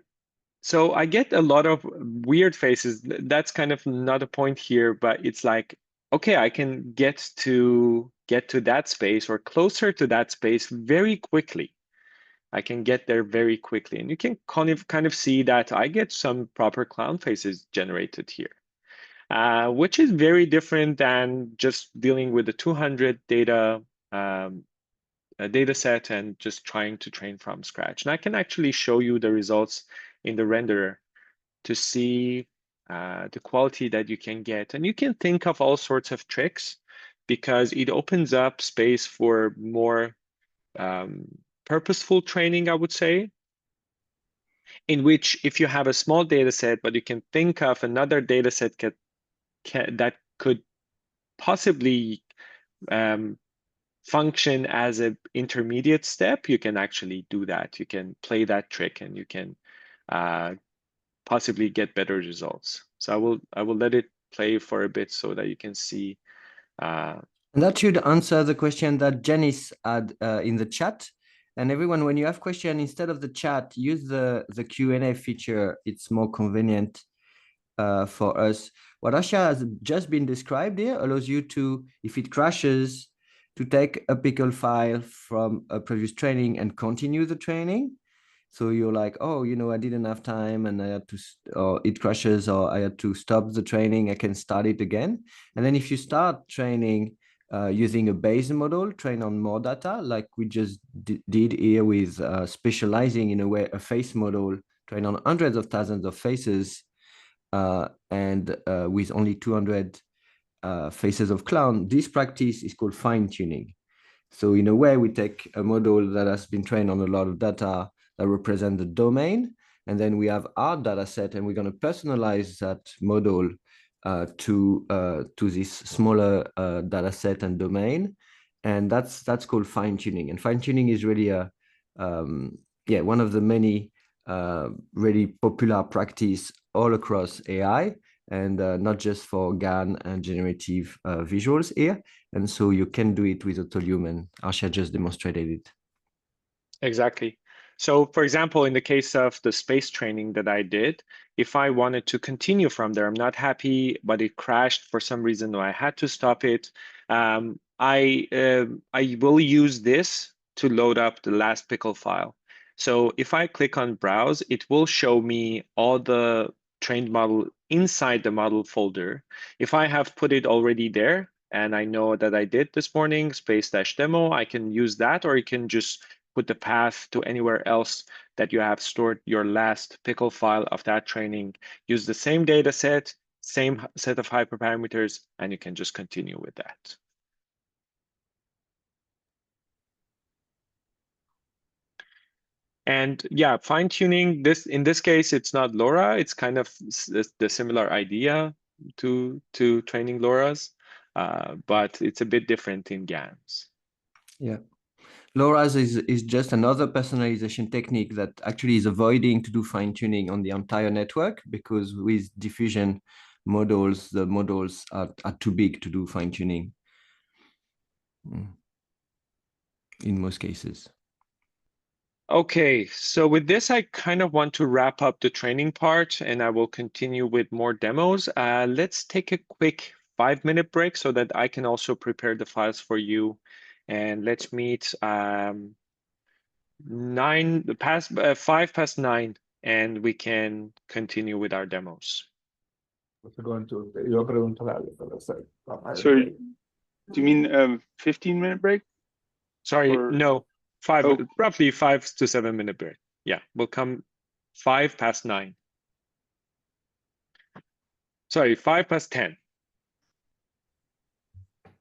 so I get a lot of weird faces. That's kind of not a point here, but it's like, okay, I can get to that space or closer to that space very quickly. I can get there very quickly. And you can kind of see that I get some proper clown faces generated here, which is very different than just dealing with the 200 data data set and just trying to train from scratch. And I can actually show you the results in the renderer to see the quality that you can get. And you can think of all sorts of tricks because it opens up space for more purposeful training, I would say, in which if you have a small data set, but you can think of another data set that could possibly function as an intermediate step, you can actually do that. You can play that trick and you can possibly get better results. So I will let it play for a bit so that you can see. And that should answer the question that Janice had in the chat. And everyone, when you have question, instead of the chat, use the Q&A feature. It's more convenient for us. What Asha has just been described here allows you to, if it crashes, to take a pickle file from a previous training and continue the training. So you're like, oh, you know, I didn't have time and I had to, or it crashes, or I had to stop the training, I can start it again. And then if you start training using a base model, train on more data, like we just did here with specializing in a way, a face model, train on hundreds of thousands of faces, and with only 200 faces of clown, this practice is called fine tuning. So in a way, we take a model that has been trained on a lot of data that represent the domain, and then we have our data set, and we're going to personalize that model to this smaller data set and domain, and that's called fine tuning. And fine tuning is really a one of the many really popular practice all across AI, and not just for GAN and generative visuals here. And so you can do it with Autolume, and Arshia just demonstrated it. Exactly. So for example, in the case of the space training that I did, if I wanted to continue from there, I'm not happy, but it crashed for some reason, or I had to stop it. I will use this to load up the last pickle file. So if I click on browse, it will show me all the trained model inside the model folder. If I have put it already there, and I know that I did this morning, space-demo, I can use that, or you can just put the path to anywhere else that you have stored your last pickle file of that training. Use the same data set, same set of hyperparameters, and you can just continue with that. And yeah, fine tuning this, in this case, it's not LoRa. It's kind of the similar idea to training LoRa's, but it's a bit different in GANs. Yeah. LoRa's is just another personalization technique that actually is avoiding to do fine tuning on the entire network, because with diffusion models, the models are too big to do fine tuning in most cases. Okay, so with this, I kind of want to wrap up the training part, and I will continue with more demos. Let's take a quick 5-minute break so that I can also prepare the files for you. And let's meet 5 past 9, and we can continue with our demos. Sorry, do you mean 15-minute break? Sorry, Or- no, roughly 5 to 7-minute break. Yeah, we'll come 5 past 9. Sorry, 5 past 10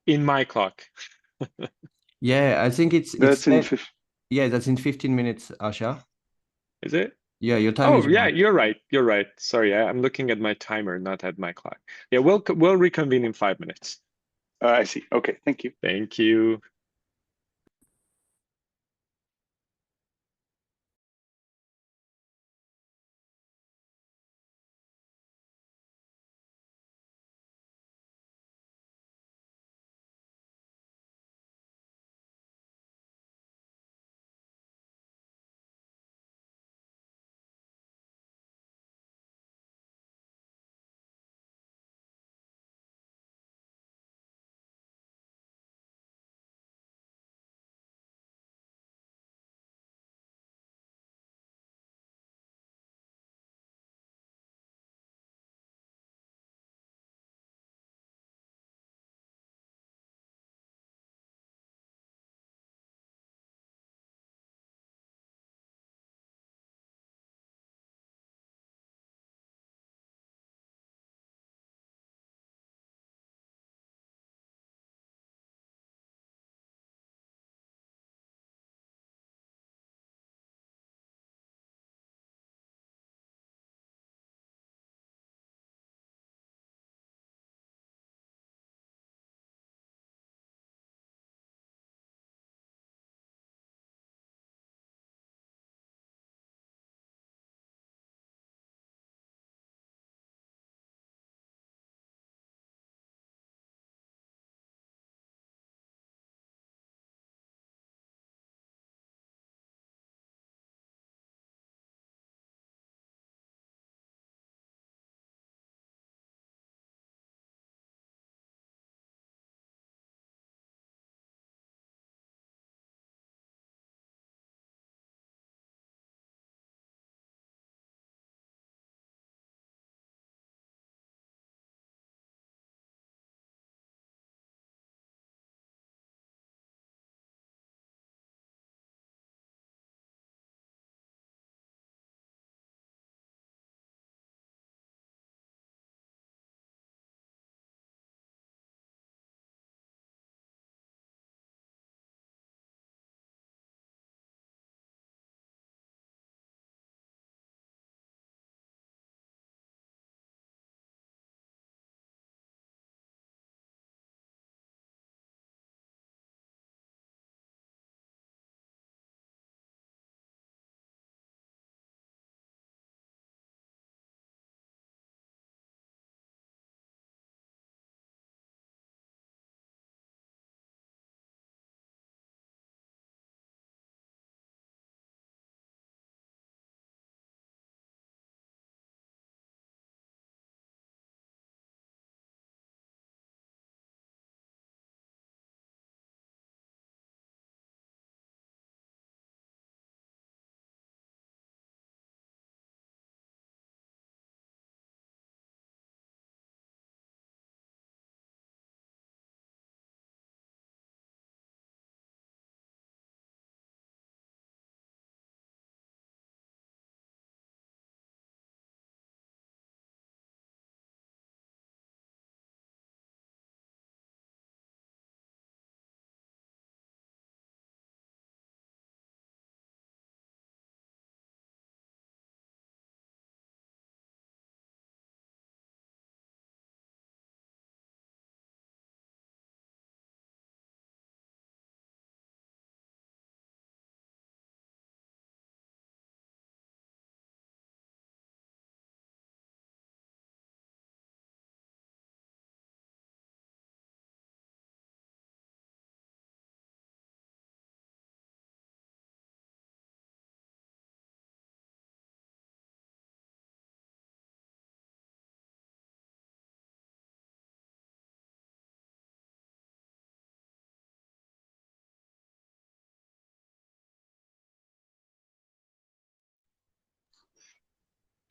in my clock. Yeah, I think it's That's in 10. Yeah, that's in 15 minutes, Asha. Is it? Yeah, your time is Oh, yeah, right. you're right. You're right. Sorry, I'm looking at my timer, not at my clock. Yeah, we'll reconvene in 5 minutes. I see. Okay, thank you. Thank you.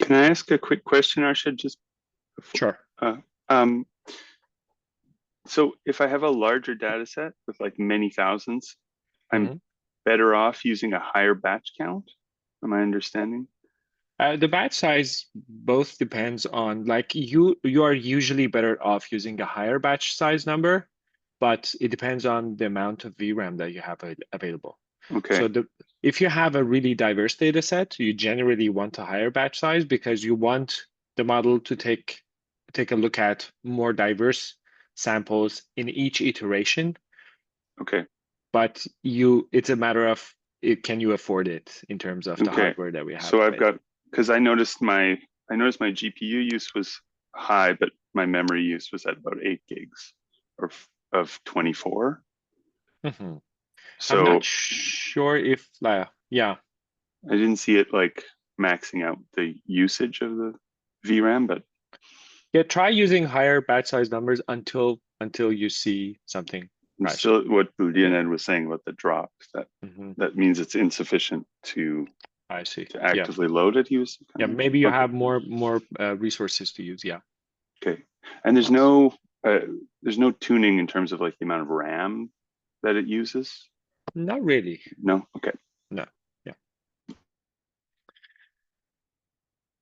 Can I ask a quick question, Arshad? Just before, Sure. so if I have a larger data set with like many thousands, I'm Mhm. better off using a higher batch count. Am I understanding? The batch size both depends on, like, you are usually better off using a higher batch size number, but it depends on the amount of VRAM that you have available. Okay. So if you have a really diverse data set, you generally want a higher batch size because you want the model to take a look at more diverse samples in each iteration. Okay. But it's a matter of can you afford it in terms of the Okay. hardware that we have So I've available. got, because I noticed my GPU use was high, but my memory use was at about 8 gigs of 24. Mhm. I'm So not sure if, yeah. I didn't see it like maxing out the usage of the VRAM, but Yeah, try using higher batch size numbers until you see something I'm crash. still what Leonid was saying about the drop. That means it's insufficient to I see. to actively load it. He was Yeah, maybe you have more resources to use. Yeah. Okay, and there's no tuning in terms of like the amount of RAM that it uses. Not really. No. Okay. No. Yeah.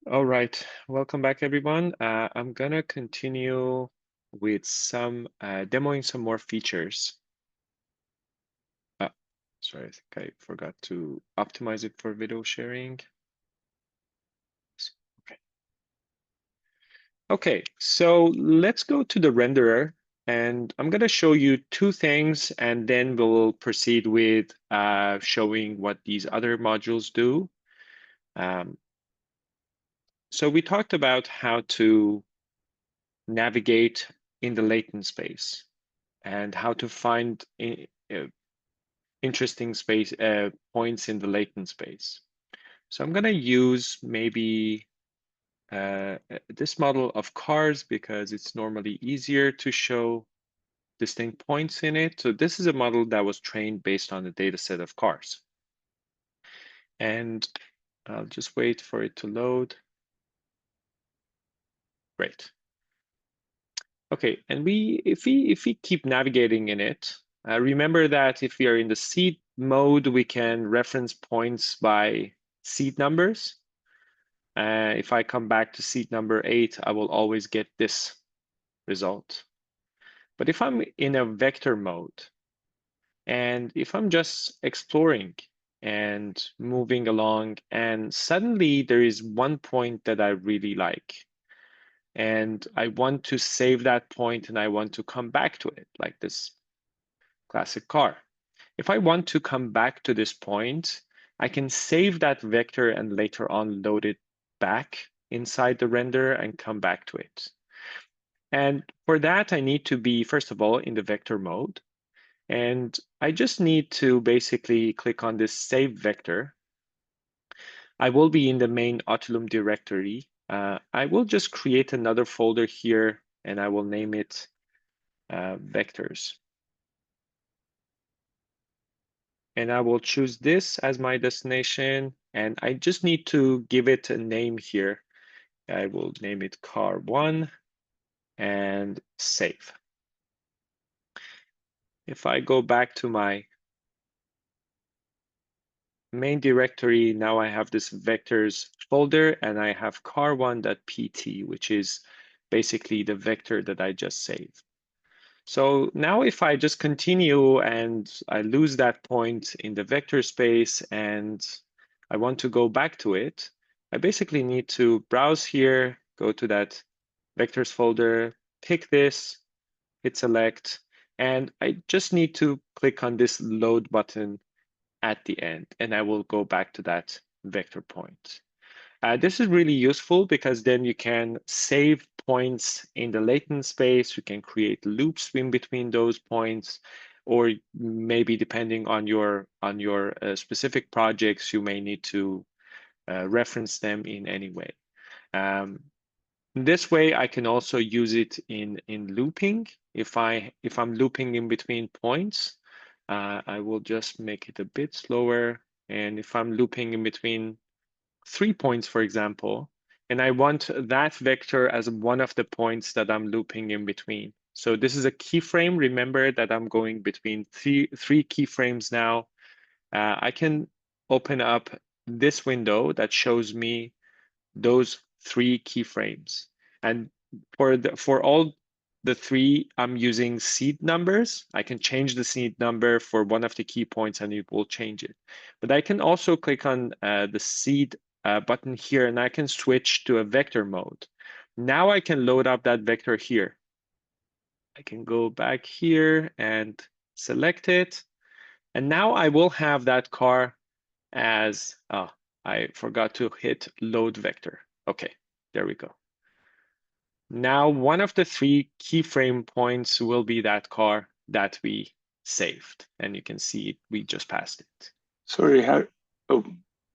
All right. Welcome back, everyone. I'm gonna continue with some demoing some more features. Sorry, I think I forgot to optimize it for video sharing. Okay. Okay, so let's go to the renderer, and I'm going to show you two things, and then we'll proceed with showing what these other modules do. So we talked about how to navigate in the latent space and how to find interesting space points in the latent space. So I'm going to use maybe this model of cars because it's normally easier to show distinct points in it. So this is a model that was trained based on a data set of cars. And I'll just wait for it to load. Great. Okay, and if we keep navigating in it, remember that if we are in the seed mode, we can reference points by seed numbers. If I come back to seed number 8, I will always get this result. But if I'm in a vector mode, and if I'm just exploring and moving along, and suddenly there is one point that I really like, and I want to save that point and I want to come back to it, like this classic car. If I want to come back to this point, I can save that vector and later on load it back inside the render and come back to it. And for that, I need to be, first of all, in the vector mode. And I just need to basically click on this save vector. I will be in the main Autolume directory. I will just create another folder here and I will name it vectors. And I will choose this as my destination. And I just need to give it a name here. I will name it car1 and save. If I go back to my main directory, now I have this vectors folder and I have car1.pt, which is basically the vector that I just saved. So now if I just continue and I lose that point in the vector space and I want to go back to it, I basically need to browse here, go to that vectors folder, pick this, hit select, and I just need to click on this load button at the end, and I will go back to that vector point. This is really useful because then you can save points in the latent space. You can create loops in between those points, or maybe depending on your specific projects, you may need to reference them in any way. This way, I can also use it in looping. If I'm looping in between points, I will just make it a bit slower. And if I'm looping in between 3 points, for example, and I want that vector as one of the points that I'm looping in between. So this is a keyframe. Remember that I'm going between three keyframes now. I can open up this window that shows me those 3 keyframes. And for all the 3, I'm using seed numbers. I can change the seed number for one of the key points and it will change it. But I can also click on the seed button here and I can switch to a vector mode. Now I can load up that vector here. I can go back here and select it. And now I will have that car as, I forgot to hit load vector. Okay, there we go. Now one of the 3 keyframe points will be that car that we saved. And you can see we just passed it. Sorry,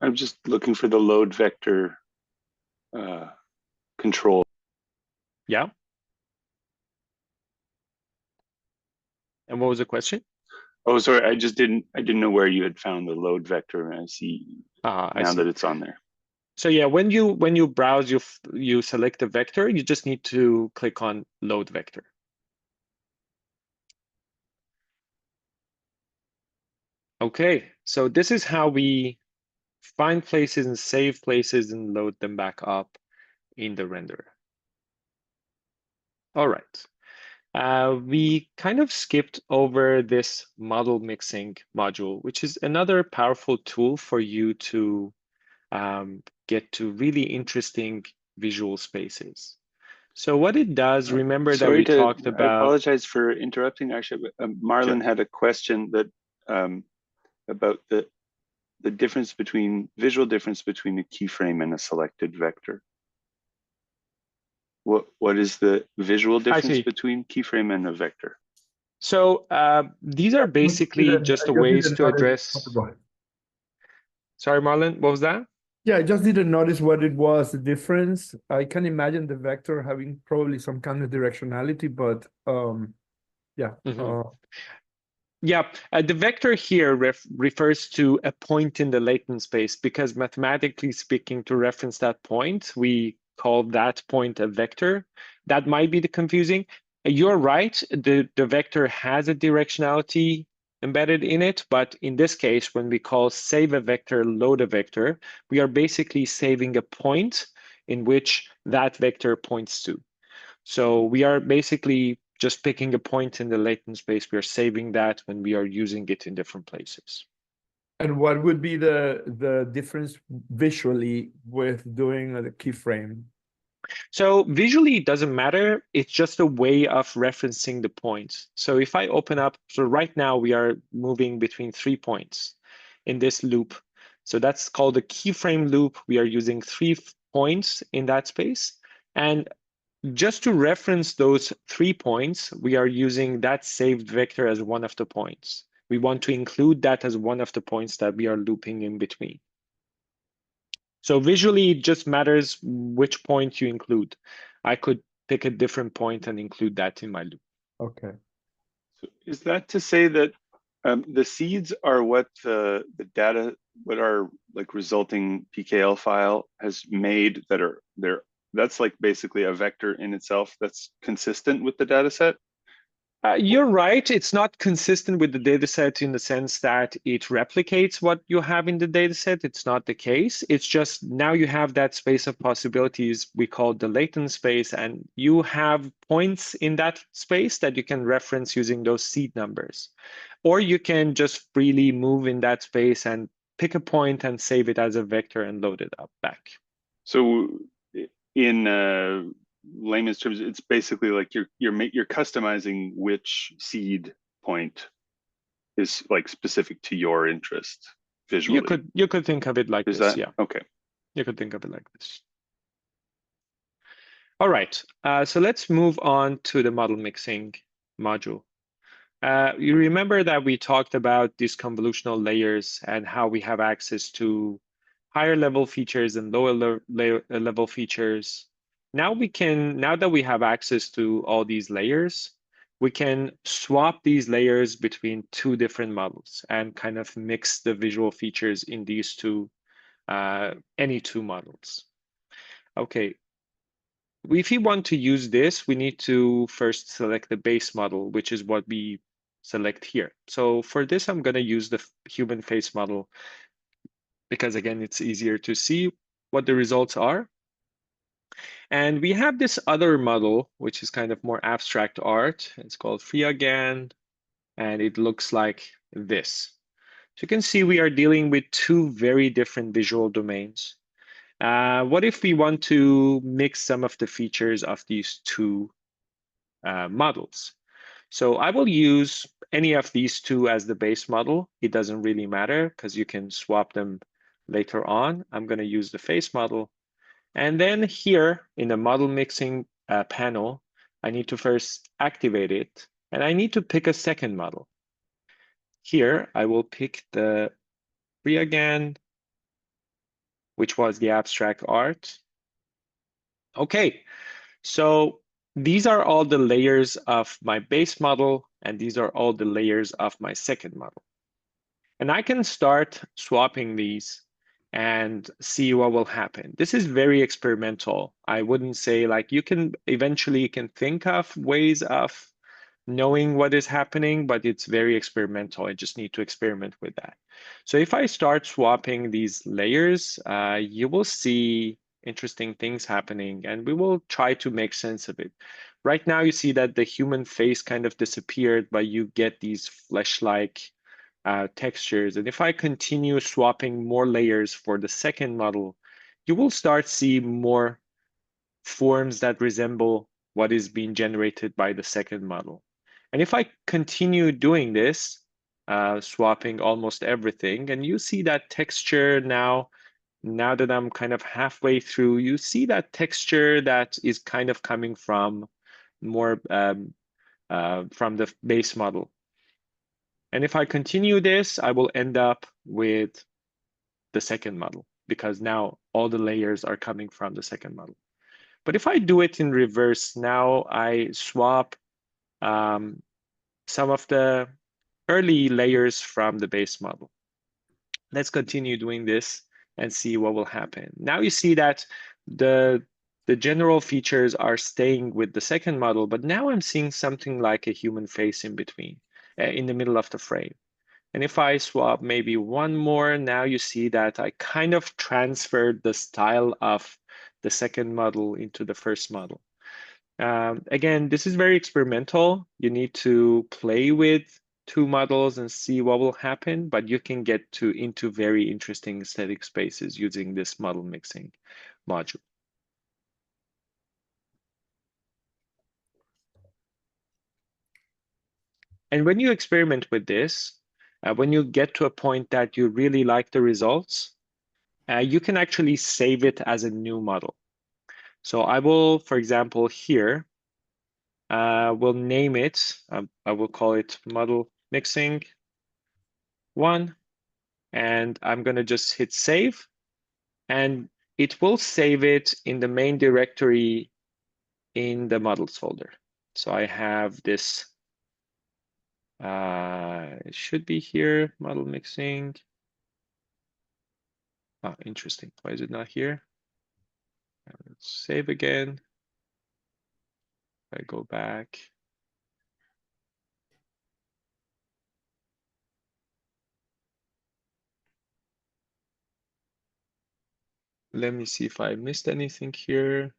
I'm just looking for the load vector control. Yeah. And what was the question? Oh, sorry, I didn't know where you had found the load vector, and I see now that it's on there. So yeah, when you browse, you select a vector, you just need to click on load vector. Okay, so this is how we find places and save places and load them back up in the renderer. All right. We kind of skipped over this model mixing module, which is another powerful tool for you to get to really interesting visual spaces. So what it does, remember that we talked about— I apologize for interrupting, actually, but Marlon had a question that about the visual difference between a keyframe and a selected vector. What is the visual difference between keyframe and a vector? So these are basically just the ways to address— Sorry, Marlon, what was that? Yeah, I just didn't notice what it was, the difference. I can imagine the vector having probably some kind of directionality, but yeah. Yeah, the vector here refers to a point in the latent space because mathematically speaking, to reference that point, we call that point a vector. That might be the confusing. You're right, the vector has a directionality embedded in it, but in this case, when we call save a vector, load a vector, we are basically saving a point in which that vector points to. So we are basically just picking a point in the latent space. We are saving that when we are using it in different places. And what would be the difference visually with doing the keyframe? So visually, it doesn't matter. It's just a way of referencing the points. So if I open up, so right now we are moving between 3 points in this loop. So that's called a keyframe loop. We are using 3 points in that space. And just to reference those 3 points, we are using that saved vector as one of the points. We want to include that as one of the points that we are looping in between. So visually, it just matters which point you include. I could pick a different point and include that in my loop. Okay. So is that to say that the seeds are what the data, what our like resulting PKL file has made that's like basically a vector in itself that's consistent with the data set? You're right. It's not consistent with the dataset in the sense that it replicates what you have in the dataset. It's not the case. It's just now you have that space of possibilities we call the latent space, and you have points in that space that you can reference using those seed numbers. Or you can just freely move in that space and pick a point and save it as a vector and load it up back. So in layman's terms, it's basically like you're customizing which seed point is like specific to your interest visually. You could think of it like this, yeah. Okay. You could think of it like this. All right, so let's move on to the model mixing module. You remember that we talked about these convolutional layers and how we have access to higher level features and lower level features. Now that we have access to all these layers, we can swap these layers between 2 different models and kind of mix the visual features in these any two models. Okay. If we want to use this, we need to first select the base model, which is what we select here. So for this, I'm going to use the human face model because, again, it's easier to see what the results are. And we have this other model, which is kind of more abstract art. It's called FreeAGAN, and it looks like this. So you can see we are dealing with two very different visual domains. What if we want to mix some of the features of these two models? So I will use any of these two as the base model. It doesn't really matter because you can swap them later on. I'm going to use the face model. And then here in the model mixing panel, I need to first activate it. And I need to pick a second model. Here, I will pick the FreeAGAN, which was the abstract art. Okay, so these are all the layers of my base model, and these are all the layers of my second model. And I can start swapping these and see what will happen. This is very experimental. I wouldn't say like you can eventually think of ways of knowing what is happening, but it's very experimental. I just need to experiment with that. So if I start swapping these layers, you will see interesting things happening, and we will try to make sense of it. Right now, you see that the human face kind of disappeared, but you get these flesh-like textures. And if I continue swapping more layers for the second model, you will start see more forms that resemble what is being generated by the second model. And if I continue doing this, swapping almost everything, and you see that texture now that I'm kind of halfway through, you see that texture that is kind of coming from more from the base model. And if I continue this, I will end up with the second model because now all the layers are coming from the second model. But if I do it in reverse, now I swap some of the early layers from the base model. Let's continue doing this and see what will happen. Now you see that the general features are staying with the second model, but now I'm seeing something like a human face in between, in the middle of the frame. And if I swap maybe one more, now you see that I kind of transferred the style of the second model into the first model. Again, this is very experimental. You need to play with two models and see what will happen, but you can get into very interesting aesthetic spaces using this model mixing module. And when you experiment with this, when you get to a point that you really like the results, you can actually save it as a new model. So I will, for example, here, we'll name it, I will call it model mixing 1, and I'm going to just hit save, and it will save it in the main directory in the models folder. So I have this, it should be here, model mixing. Oh, interesting. Why is it not here? Let's save again. I go back. Let me see if I missed anything here.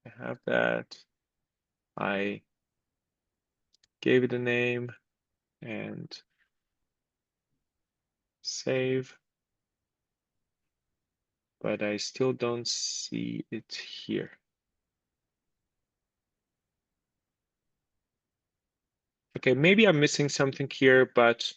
I have that. I gave it a name and save, but I still don't see it here. Okay, maybe I'm missing something here, but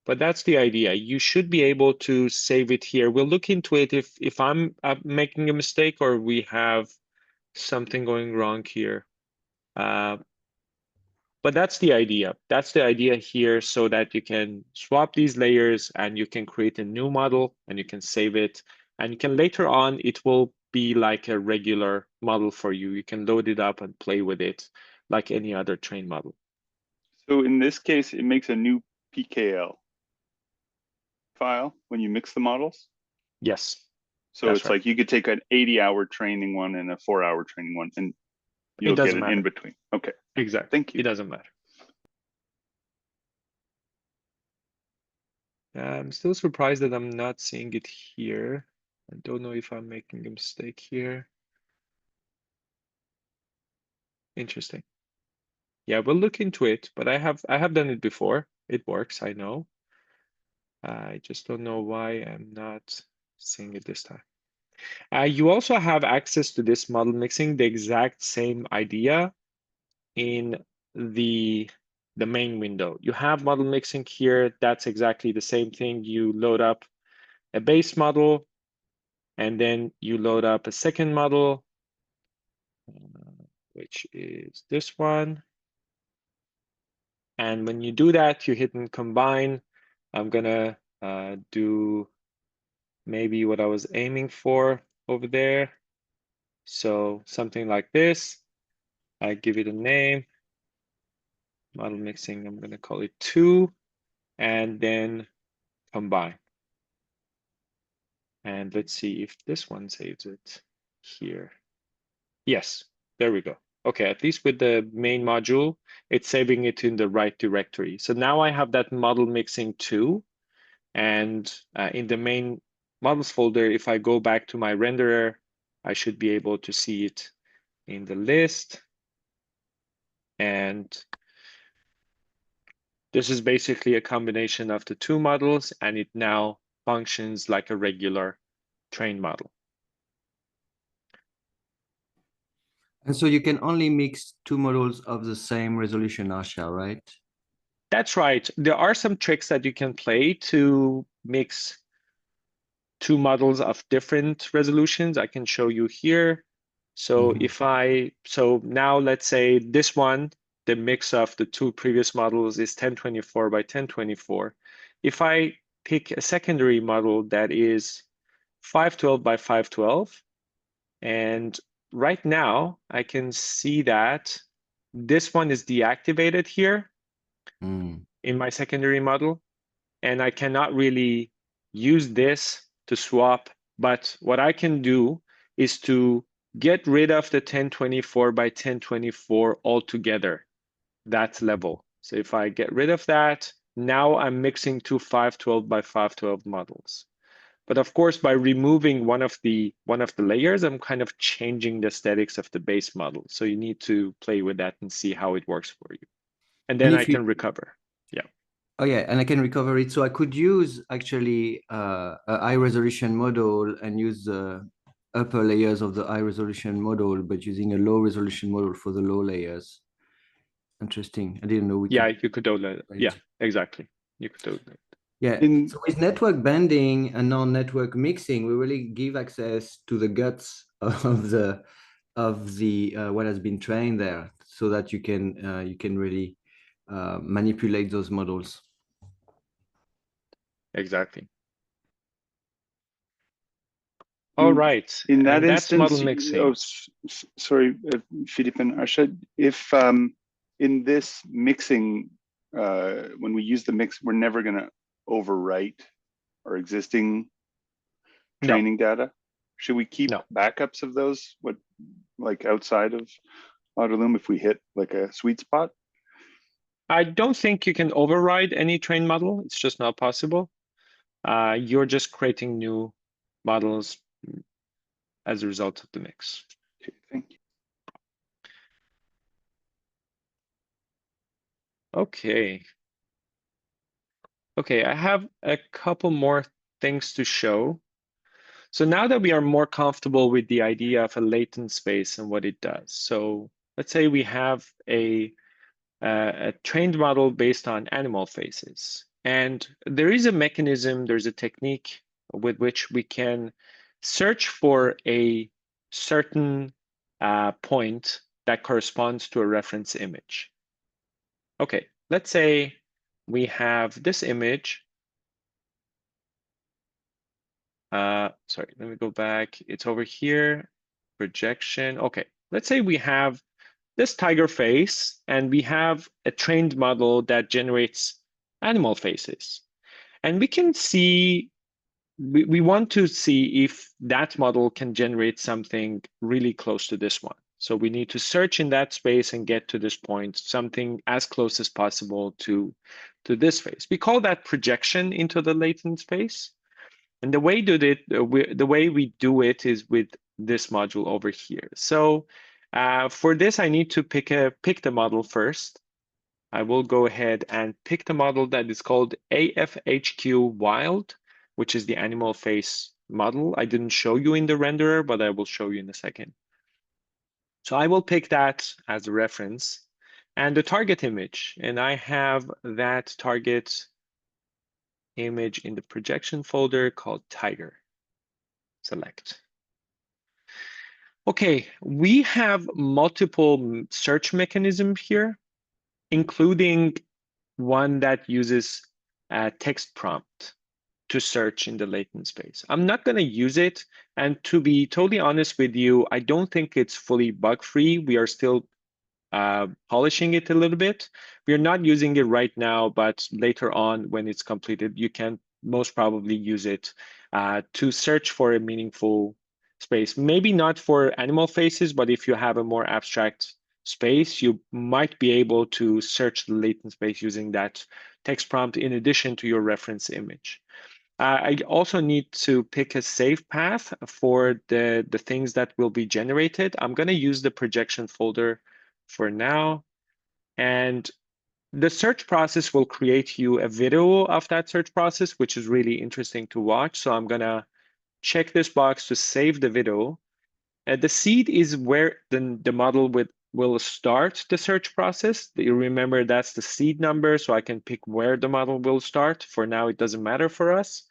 that's the idea. You should be able to save it here. We'll look into it if I'm making a mistake or we have something going wrong here. But that's the idea. That's the idea here so that you can swap these layers and you can create a new model and you can save it. And you can later on, it will be like a regular model for you. You can load it up and play with it like any other trained model. So in this case, it makes a new PKL file when you mix the models? Yes. So That's it's right. like you could take an 80-hour training one and a 4-hour training one, and you'll get doesn't an matter. in between. Okay, Exactly. thank you. It doesn't matter. I'm still surprised that I'm not seeing it here. I don't know if I'm making a mistake here. Interesting. Yeah, we'll look into it, but I have done it before. It works, I know. I just don't know why I'm not seeing it this time. You also have access to this model mixing, the exact same idea in the main window. You have model mixing here. That's exactly the same thing. You load up a base model, and then you load up a second model, which is this one. And when you do that, you hit and combine. I'm gonna do maybe what I was aiming for over there. So something like this. I give it a name. Model mixing, I'm gonna call it 2, and then combine. And let's see if this one saves it here. Yes, there we go. Okay, at least with the main module, it's saving it in the right directory. So now I have that model mixing 2, and in the main models folder, if I go back to my renderer, I should be able to see it in the list. And this is basically a combination of the 2 models, and it now functions like a regular trained model. And so you can only mix 2 models of the same resolution, Arsha, right? That's right. There are some tricks that you can play to mix 2 models of different resolutions. I can show you here. So so now let's say this one, the mix of the 2 previous models is 1024 by 1024. If I pick a secondary model that is 512 by 512, and right now I can see that this one is deactivated here in my secondary model, and I cannot really use this to swap. But what I can do is to get rid of the 1024 by 1024 altogether, that level. So if I get rid of that, now I'm mixing 2 512 by 512 models. But of course, by removing one of the layers, I'm kind of changing the aesthetics of the base model. So you need to play with that and see how it works for you. And then I can recover. Yeah. Oh yeah, and I can recover it. So I could use actually a high resolution model and use the upper layers of the high resolution model, but using a low resolution model for the low layers. Interesting. I didn't know we Yeah, could. you could do that. Yeah, exactly. You could do that. Yeah. So with network bending and non-network mixing, we really give access to the guts of the what has been trained there, so that you can really manipulate those models. Exactly. All right. In that and that's instance, model mixing. oh, sorry, Philippe and Arsha, if in this mixing, when we use the mix, we're never going to overwrite our existing training data. Should we keep backups of those, like outside of Autolume if we hit like a sweet spot? I don't think you can override any trained model. It's just not possible. You're just creating new models as a result of the mix. Okay, thank you. Okay. Okay, I have a couple more things to show. So now that we are more comfortable with the idea of a latent space and what it does. So let's say we have a trained model based on animal faces. And there is a mechanism, there's a technique with which we can search for a certain point that corresponds to a reference image. Okay, let's say we have this image. Sorry, let me go back. It's over here, projection. Okay, let's say we have this tiger face, and we have a trained model that generates animal faces. And we can see we want to see if that model can generate something really close to this one. So we need to search in that space and get to this point, something as close as possible to this space. We call that projection into the latent space. And the way we do it is with this module over here. So for this, I need to pick the model first. I will go ahead and pick the model that is called AFHQ Wild, which is the animal face model. I didn't show you in the renderer, but I will show you in a second. So I will pick that as a reference and the target image. And I have that target image in the projection folder called Tiger. Select. Okay, we have multiple search mechanisms here, including one that uses a text prompt to search in the latent space. I'm not going to use it. And to be totally honest with you, I don't think it's fully bug-free. We are still polishing it a little bit. We are not using it right now, but later on when it's completed, you can most probably use it to search for a meaningful space. Maybe not for animal faces, but if you have a more abstract space, you might be able to search the latent space using that text prompt in addition to your reference image. I also need to pick a safe path for the things that will be generated. I'm going to use the projection folder for now. And the search process will create you a video of that search process, which is really interesting to watch. So I'm going to check this box to save the video. The seed is where the model will start the search process. You remember that's the seed number, so I can pick where the model will start. For now, it doesn't matter for us.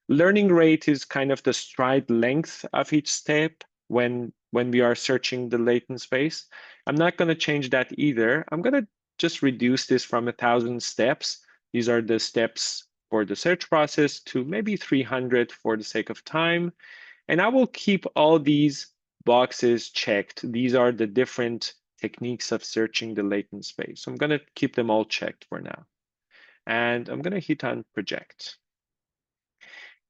Learning rate is kind of the stride length of each step when we are searching the latent space. I'm not going to change that either. I'm going to just reduce this from 1,000 steps. These are the steps for the search process to maybe 300 for the sake of time. And I will keep all these boxes checked. These are the different techniques of searching the latent space. So I'm going to keep them all checked for now. And I'm going to hit on project.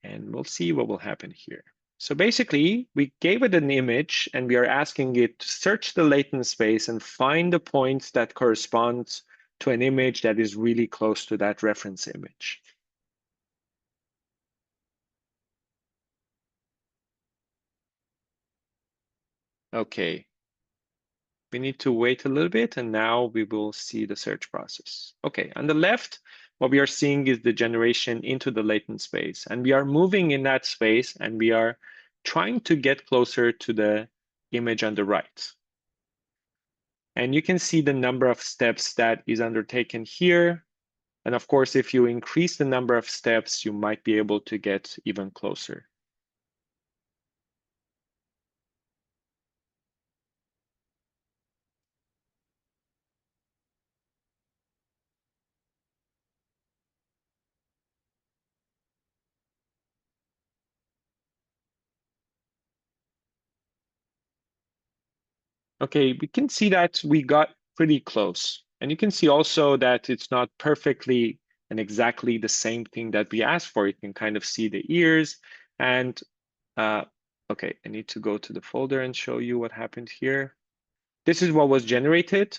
And we'll see what will happen here. So basically, we gave it an image and we are asking it to search the latent space and find the point that corresponds to an image that is really close to that reference image. Okay. We need to wait a little bit and now we will see the search process. Okay, on the left, what we are seeing is the generation into the latent space. And we are moving in that space and we are trying to get closer to the image on the right. And you can see the number of steps that is undertaken here. And of course, if you increase the number of steps, you might be able to get even closer. Okay, we can see that we got pretty close. And you can see also that it's not perfectly and exactly the same thing that we asked for. You can kind of see the ears. And okay, I need to go to the folder and show you what happened here. This is what was generated.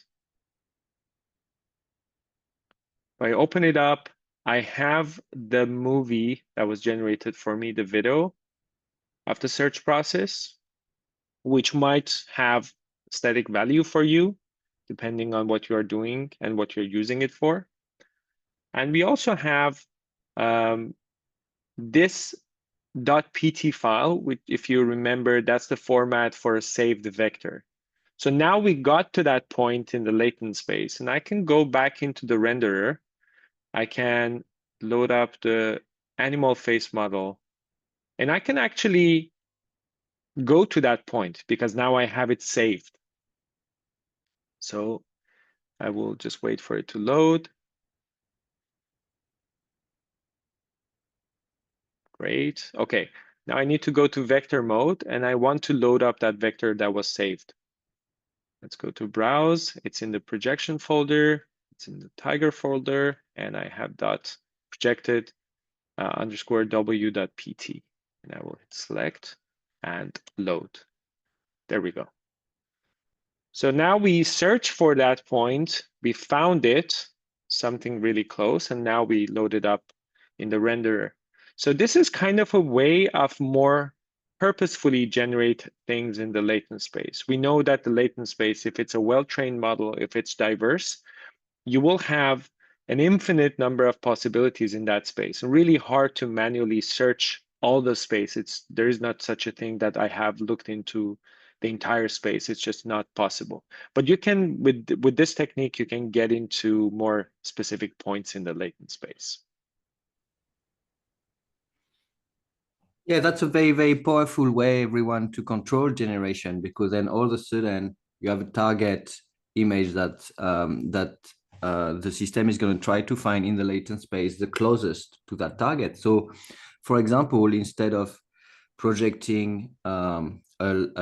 If I open it up, I have the movie that was generated for me, the video of the search process, which might have static value for you, depending on what you are doing and what you're using it for. And we also have this .pt file, which, if you remember, that's the format for a saved vector. So now we got to that point in the latent space, and I can go back into the renderer. I can load up the animal face model, and I can actually go to that point because now I have it saved. So I will just wait for it to load. Great. Okay, now I need to go to vector mode and I want to load up that vector that was saved. Let's go to browse. It's in the projection folder. It's in the Tiger folder, and I have dot projected. underscore w.pt. And I will hit select and load. There we go. So now we search for that point. We found it, something really close, and now we load it up in the renderer. So this is kind of a way of more purposefully generate things in the latent space. We know that the latent space, if it's a well-trained model, if it's diverse, you will have an infinite number of possibilities in that space. Really hard to manually search all the space. There is not such a thing that I have looked into the entire space. It's just not possible. But you can, with this technique, you can get into more specific points in the latent space. Yeah, that's a very, very powerful way, everyone, to control generation, because then all of a sudden you have a target image that the system is going to try to find in the latent space the closest to that target. So, for example, instead of projecting a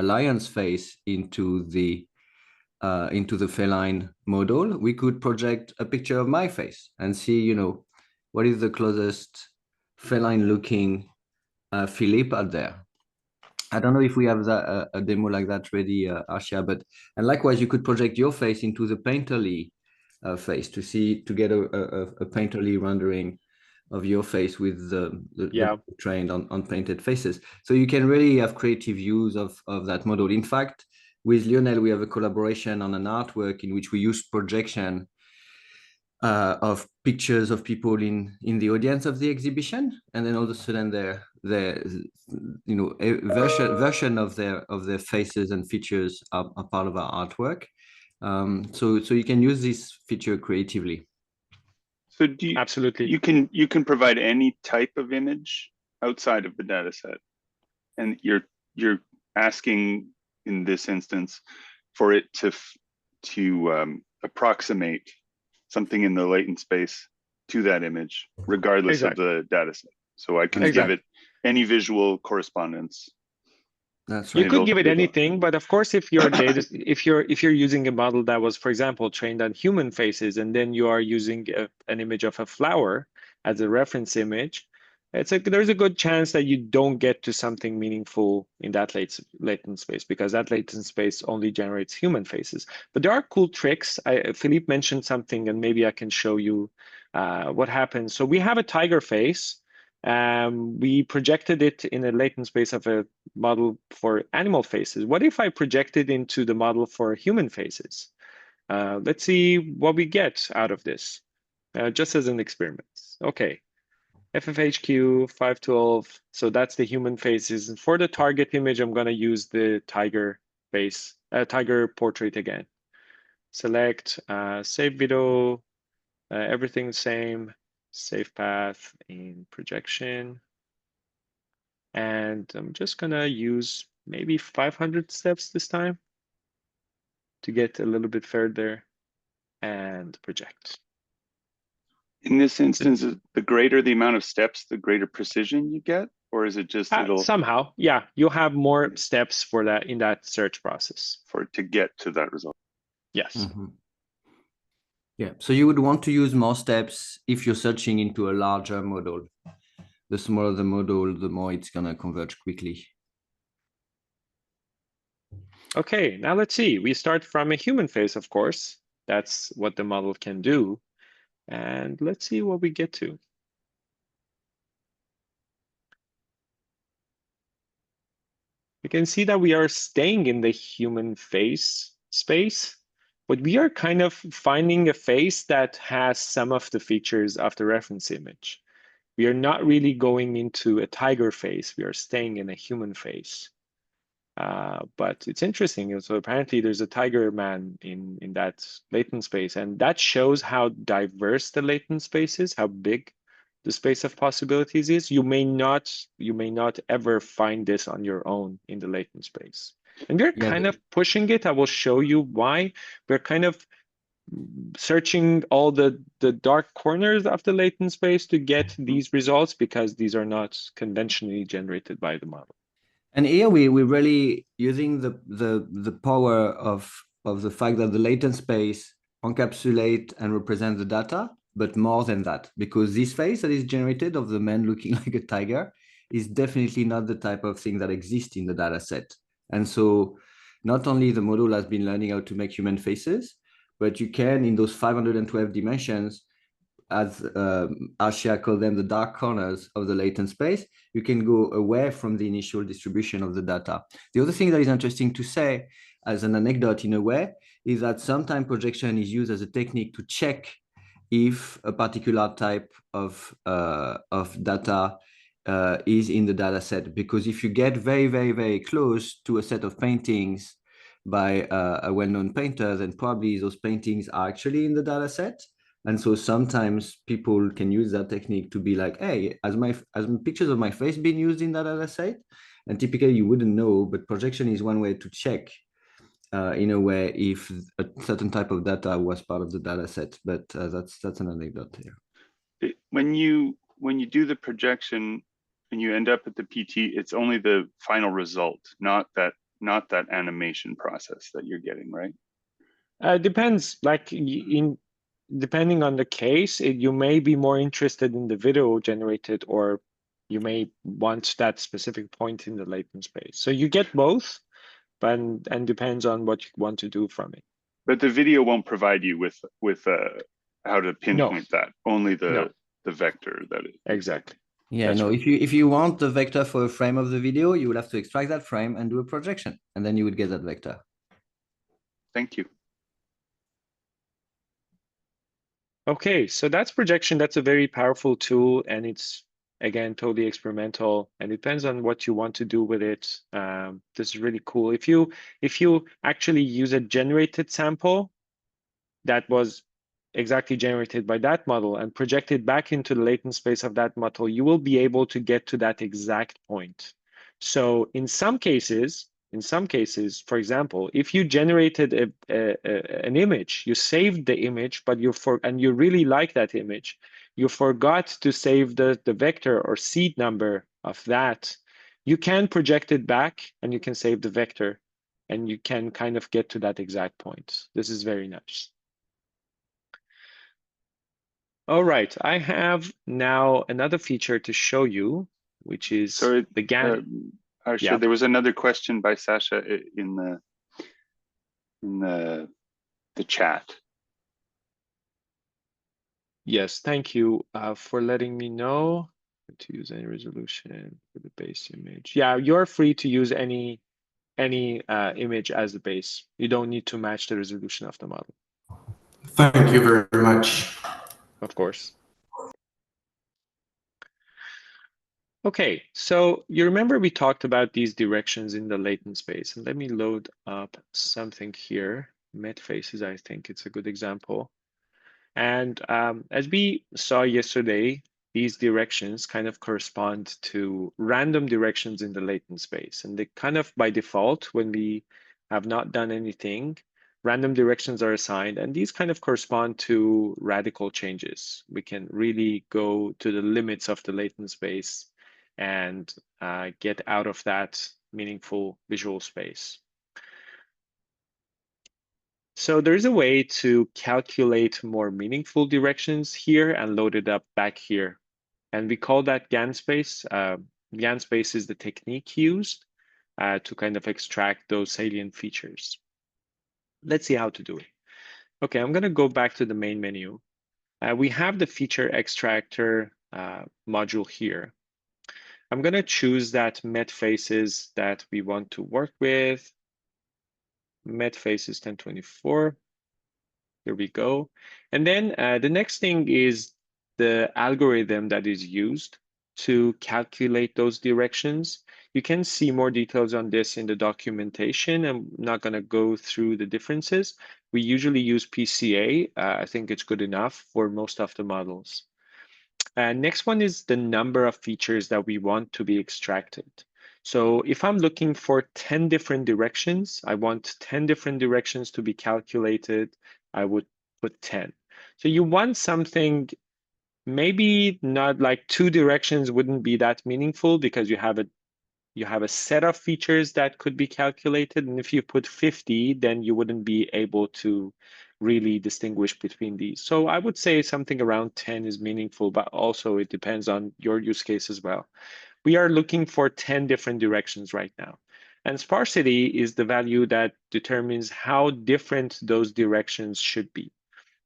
lion's face into the feline model, we could project a picture of my face and see, you know, what is the closest feline-looking Philippe out there. I don't know if we have that, a demo like that ready, Arshia, but and likewise, you could project your face into the painterly face to get a painterly rendering of your face with the trained on painted faces. So you can really have creative use of that model. In fact, with Lionel, we have a collaboration on an artwork in which we use projection of pictures of people in the audience of the exhibition, and then all of a sudden they're you know, a version of their faces and features are part of our artwork. So you can use this feature creatively. So do you, absolutely, you can provide any type of image outside of the data set, and you're asking in this instance for it to approximate something in the latent space to that image, regardless of the data set. So I can give it any visual correspondence. That's right. You could give it anything, but of course, if your data, if you're using a model that was, for example, trained on human faces, and then you are using an image of a flower as a reference image, there's a good chance that you don't get to something meaningful in that latent space, because that latent space only generates human faces. But there are cool tricks. Philippe mentioned something, and maybe I can show you what happens. So we have a tiger face. We projected it in a latent space of a model for animal faces. What if I projected into the model for human faces? Let's see what we get out of this, just as an experiment. Okay, FFHQ 512. So that's the human faces. And for the target image, I'm going to use the tiger face, tiger portrait again. Select save video, everything same. Save path in projection. And I'm just gonna use maybe 500 steps this time to get a little bit further and project. In this instance, the greater the amount of steps, the greater precision you get, or is it just somehow, yeah, you'll have more steps for that in that search process for it to get to that result. Yes. Mm-hmm. Yeah, so you would want to use more steps if you're searching into a larger model. The smaller the model, the more it's gonna converge quickly. Okay, now let's see. We start from a human face, of course. That's what the model can do. And let's see what we get to. You can see that we are staying in the human face space, but we are kind of finding a face that has some of the features of the reference image. We are not really going into a tiger face. We are staying in a human face. But it's interesting. So apparently there's a tiger man in that latent space, and that shows how diverse the latent space is, how big the space of possibilities is. You may not ever find this on your own in the latent space. And we're kind of pushing it. I will show you why. We're kind of searching all the dark corners of the latent space to get these results, because these are not conventionally generated by the model. And here we're really using the power of the fact that the latent space encapsulate and represent the data, but more than that, because this face that is generated of the man looking like a tiger is definitely not the type of thing that exists in the data set. And so not only the model has been learning how to make human faces, but you can, in those 512 dimensions, as Arshia called them, the dark corners of the latent space, you can go away from the initial distribution of the data. The other thing that is interesting to say, as an anecdote in a way, is that sometimes projection is used as a technique to check if a particular type of data is in the data set. Because if you get very, very, very close to a set of paintings by a well-known painter, then probably those paintings are actually in the data set. And so sometimes people can use that technique to be like, hey, as pictures of my face being used in that data set? And typically you wouldn't know, but projection is one way to check in a way if a certain type of data was part of the data set. But that's an anecdote here. When you do the projection and you end up at the PT, it's only the final result, not that animation process that you're getting, right? Depends. Like depending on the case, you may be more interested in the video generated, or you may want that specific point in the latent space. So you get both, but and depends on what you want to do from it. But the video won't provide you with how to pinpoint that. Only the vector that it. Exactly. Yeah, no, right. If you want the vector for a frame of the video, you will have to extract that frame and do a projection, and then you would get that vector. Thank you. Okay, so that's projection. That's a very powerful tool, and it's, again, totally experimental, and it depends on what you want to do with it. This is really cool. If you actually use a generated sample that was exactly generated by that model and projected back into the latent space of that model, you will be able to get to that exact point. So in some cases, for example, if you generated an image, you saved the image, but and you really like that image, you forgot to save the vector or seed number of that, you can project it back and you can save the vector and you can kind of get to that exact point. This is very nice. All right, I have now another feature to show you, which is the GAN. Yeah. There was another question by Sasha in the chat. Yes, thank you for letting me know to use any resolution for the base image. Yeah, you're free to use any image as the base. You don't need to match the resolution of the model. Thank you very much. Of course. Okay, so you remember we talked about these directions in the latent space, and let me load up something here. Met faces, I think it's a good example. And as we saw yesterday, these directions kind of correspond to random directions in the latent space. And they kind of, by default, when we have not done anything, random directions are assigned. And these kind of correspond to radical changes. We can really go to the limits of the latent space and get out of that meaningful visual space. So there is a way to calculate more meaningful directions here and load it up back here. And we call that GAN space. GAN space is the technique used to kind of extract those salient features. Let's see how to do it. Okay, I'm going to go back to the main menu. We have the feature extractor module here. I'm going to choose that met faces that we want to work with. Met faces 1024. Here we go. And then the next thing is the algorithm that is used to calculate those directions. You can see more details on this in the documentation. I'm not going to go through the differences. We usually use PCA. I think it's good enough for most of the models. Next one is the number of features that we want to be extracted. So if I'm looking for 10 different directions, I want 10 different directions to be calculated, I would put 10. So you want something, maybe not like 2 directions wouldn't be that meaningful because you have a set of features that could be calculated. And if you put 50, then you wouldn't be able to really distinguish between these. So I would say something around 10 is meaningful, but also it depends on your use case as well. We are looking for 10 different directions right now. And sparsity is the value that determines how different those directions should be.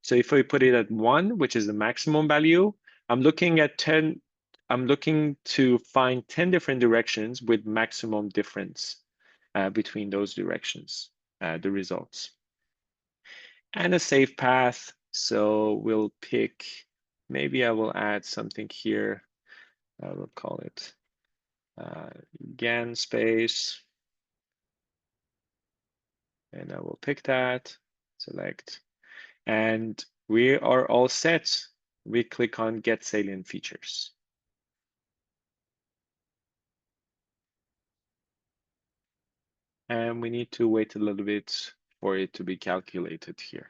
So if we put it at 1, which is the maximum value, I'm looking at 10. I'm looking to find 10 different directions with maximum difference between those directions, the results. And a safe path. So we'll pick, maybe I will add something here. I will call it GAN space. And I will pick that, select, and we are all set. We click on Get Salient Features. And we need to wait a little bit for it to be calculated here.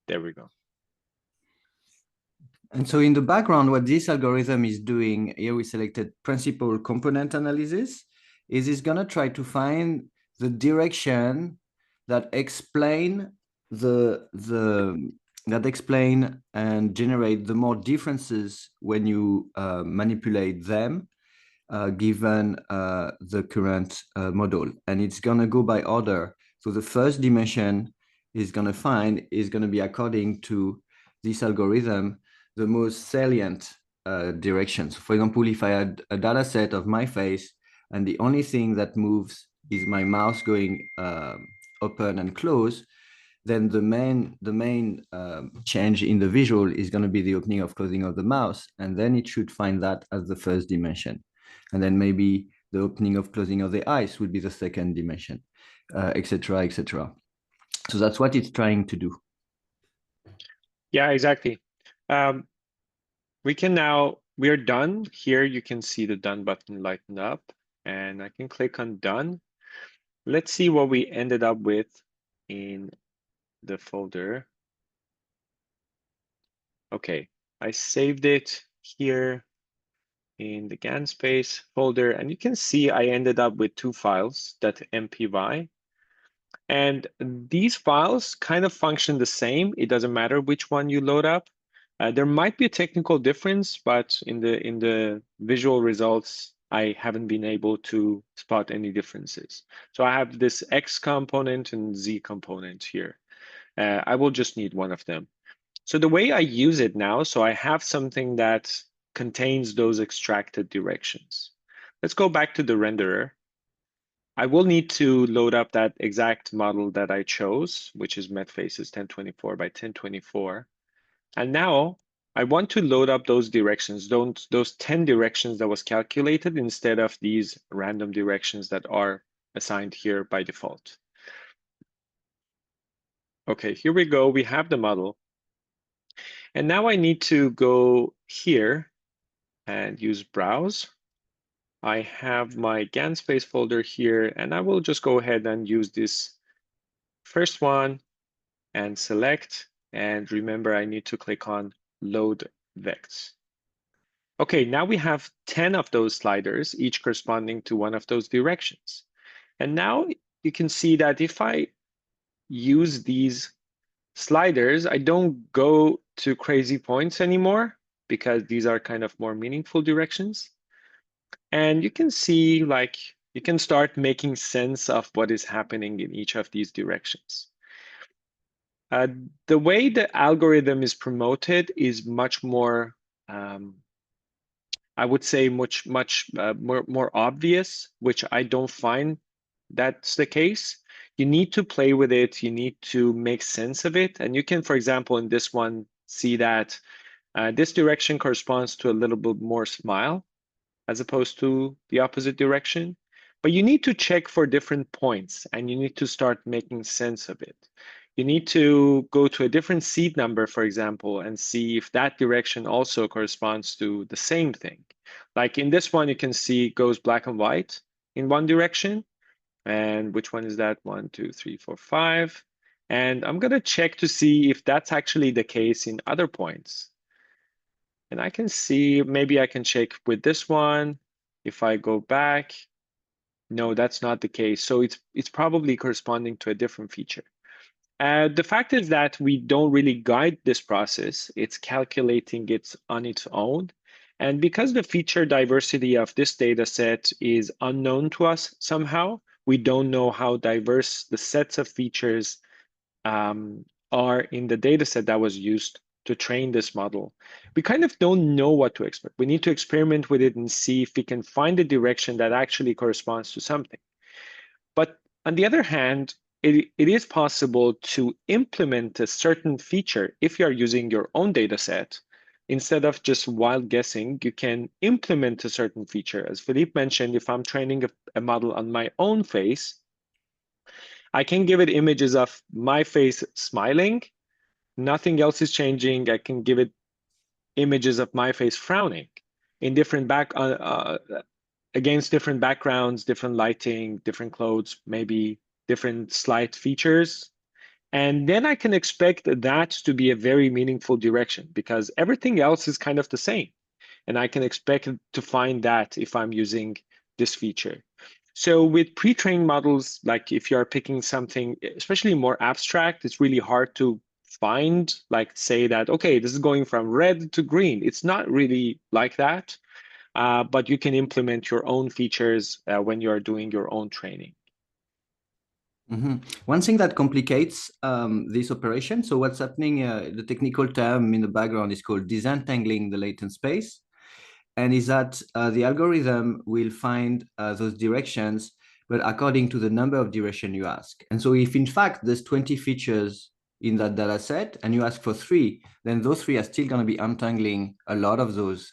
There we go. And so in the background, what this algorithm is doing, here we selected principal component analysis, is it's gonna try to find the direction that explain that explain and generate the more differences when you manipulate them, given the current model. And it's gonna go by order. So the first dimension is gonna be according to this algorithm, the most salient directions. For example, if I had a data set of my face and the only thing that moves is my mouse going open and close, then the main change in the visual is going to be the opening of closing of the mouse, and then it should find that as the first dimension. And then maybe the opening of closing of the eyes would be the second dimension, etc., etc. So that's what it's trying to do. Yeah, exactly. We are done. Here you can see the done button lighten up, and I can click on done. Let's see what we ended up with in the folder. Okay, I saved it here in the GAN space folder, and you can see I ended up with 2 files, .mpy. And these files kind of function the same. It doesn't matter which one you load up. There might be a technical difference, but in the visual results, I haven't been able to spot any differences. So I have this X component and Z component here. I will just need one of them. So the way I use it now, so I have something that contains those extracted directions. Let's go back to the renderer. I will need to load up that exact model that I chose, which is MetFaces 1024 by 1024. And now I want to load up those directions, those 10 directions that was calculated instead of these random directions that are assigned here by default. Okay, here we go. We have the model. And now I need to go here and use browse. I have my GAN space folder here, and I will just go ahead and use this first one and select. And remember, I need to click on load vects. Okay, now we have 10 of those sliders, each corresponding to one of those directions. And now you can see that if I use these sliders, I don't go to crazy points anymore because these are kind of more meaningful directions. And you can see, like, you can start making sense of what is happening in each of these directions. The way the algorithm is promoted is much more, I would say, much more obvious, which I don't find that's the case. You need to play with it. You need to make sense of it. And you can, for example, in this one, see that this direction corresponds to a little bit more smile as opposed to the opposite direction. But you need to check for different points and you need to start making sense of it. You need to go to a different seed number, for example, and see if that direction also corresponds to the same thing. Like in this one, you can see it goes black and white in one direction. And which one is that? 1, 2, 3, 4, 5. And I'm going to check to see if that's actually the case in other points. And I can see, maybe I can check with this one. If I go back, no, that's not the case. So it's probably corresponding to a different feature. The fact is that we don't really guide this process. It's calculating it on its own. And because the feature diversity of this data set is unknown to us somehow, we don't know how diverse the sets of features are in the data set that was used to train this model. We kind of don't know what to expect. We need to experiment with it and see if we can find a direction that actually corresponds to something. But on the other hand, it is possible to implement a certain feature if you are using your own data set. Instead of just wild guessing, you can implement a certain feature. As Philippe mentioned, if I'm training a model on my own face, I can give it images of my face smiling. Nothing else is changing. I can give it images of my face frowning in different against different backgrounds, different lighting, different clothes, maybe different slight features. And then I can expect that to be a very meaningful direction because everything else is kind of the same. And I can expect to find that if I'm using this feature. So with pre-trained models, like if you're picking something, especially more abstract, it's really hard to find, like say that, okay, this is going from red to green. It's not really like that. But you can implement your own features when you are doing your own training. One thing that complicates this operation, so what's happening, the technical term in the background is called disentangling the latent space, and is that the algorithm will find those directions, but according to the number of direction you ask. And so if in fact there's 20 features in that data set and you ask for 3, then those 3 are still going to be untangling a lot of those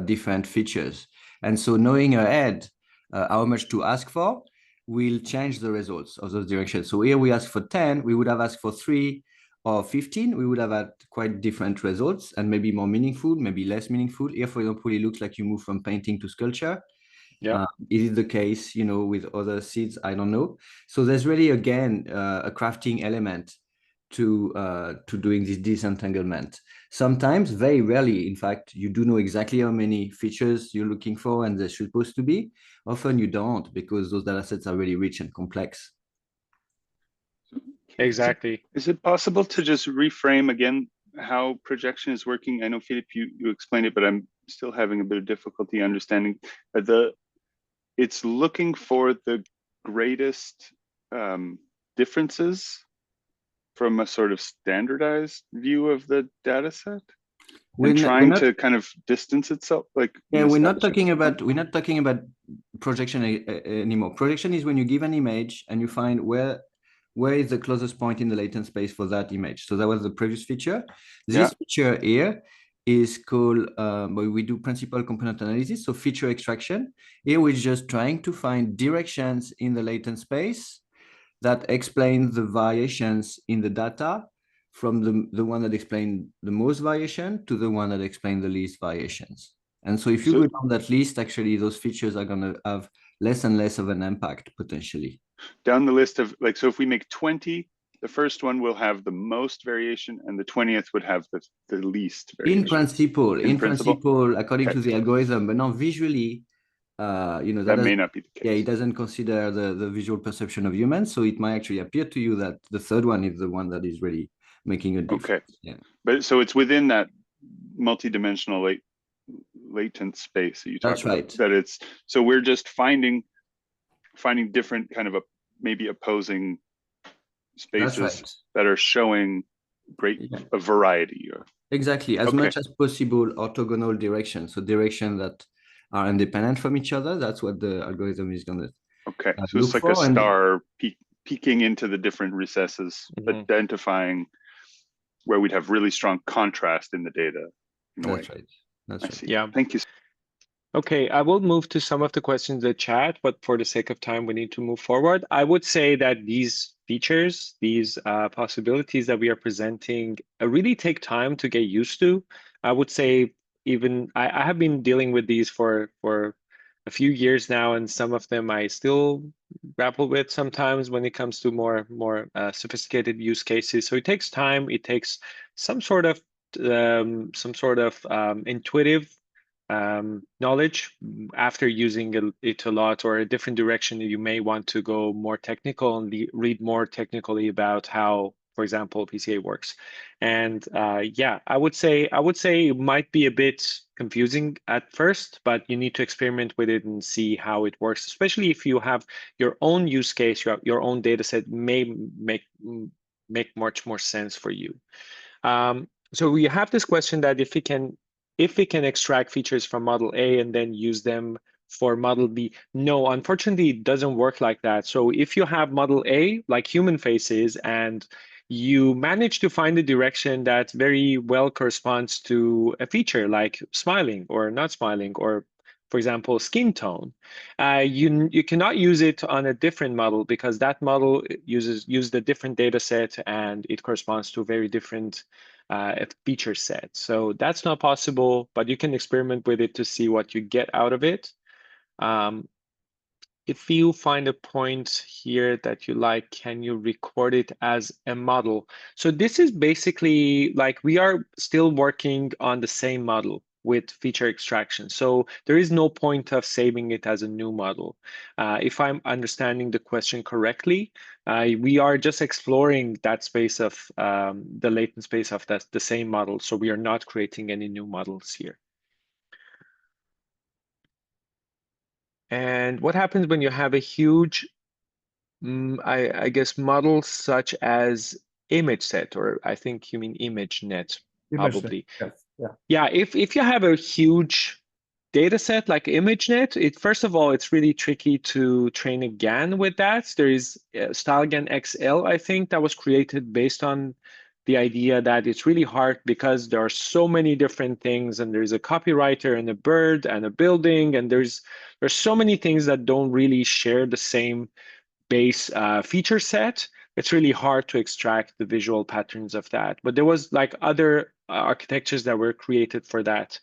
different features. And so knowing ahead how much to ask for will change the results of those directions. So here we ask for 10, we would have asked for 3 or 15, we would have had quite different results and maybe more meaningful, maybe less meaningful. Here, for example, it looks like you move from painting to sculpture. Yeah. Is it the case, with other seeds? I don't know. So there's really, again, a crafting element to doing this disentanglement. Sometimes, very rarely, in fact, you do know exactly how many features you're looking for and they're supposed to be. Often you don't because those data sets are really rich and complex. Exactly. Is it possible to just reframe again how projection is working? I know, Philippe, you explained it, but I'm still having a bit of difficulty understanding. It's looking for the greatest differences from a sort of standardized view of the data set and trying to kind of distance itself. We're not talking about projection anymore. Projection is when you give an image and you find where is the closest point in the latent space for that image. So that was the previous feature. This feature here is called, we do principal component analysis, so feature extraction. Here we're just trying to find directions in the latent space that explain the variations in the data from the one that explain the most variation to the one that explain the least variations. And so if you go down that list, actually those features are going to have less and less of an impact potentially. Down the list of so if we make 20, the first one will have the most variation and the 20th would have the least variation. In principle, according to the algorithm, but not visually, that may not be the case. Yeah, it doesn't consider the visual perception of humans. So it might actually appear to you that the third one is the one that is really making a difference. Okay. Yeah. But so it's within that multidimensional latent space that you talked about. Right. That it's so we're just finding different kind of maybe opposing spaces that are showing a variety. Exactly, as much as possible orthogonal direction. So direction that are independent from each other. That's what the algorithm is going to. Okay, so it's like a star peeking into the different recesses, identifying where we'd have really strong contrast in the data. That's right. That's right. Yeah. Thank you. Okay, I will move to some of the questions in the chat, but for the sake of time, we need to move forward. I would say that these features, these possibilities that we are presenting really take time to get used to. I would say even I have been dealing with these for a few years now, and some of them I still grapple with sometimes when it comes to more sophisticated use cases. So it takes time. It takes some sort of intuitive knowledge after using it a lot, or a different direction. You may want to go more technical and read more technically about how, for example, PCA works. And yeah, I would say it might be a bit confusing at first, but you need to experiment with it and see how it works, especially if you have your own use case, your own data set may make much more sense for you. So we have this question that if we can extract features from model A and then use them for model B. No, unfortunately, it doesn't work like that. So if you have model A, like human faces, and you manage to find a direction that very well corresponds to a feature like smiling or not smiling, or for example, skin tone, you cannot use it on a different model because that model used a different data set and it corresponds to a very different feature set. So that's not possible, but you can experiment with it to see what you get out of it. If you find a point here that you like, can you record it as a model? So this is basically like we are still working on the same model with feature extraction. So there is no point of saving it as a new model. If I'm understanding the question correctly, we are just exploring that space of the latent space of the same model. So we are not creating any new models here. And what happens when you have a huge, I guess, model such as image set, or I think you mean image net, probably. Yes. Yeah. Yeah, if you have a huge data set like ImageNet, first of all, it's really tricky to train a GAN with that. There is StyleGAN XL, I think, that was created based on the idea that it's really hard because there are so many different things, and there's a copywriter and a bird and a building, and there's so many things that don't really share the same base feature set. It's really hard to extract the visual patterns of that. But there was like other architectures that were created for that.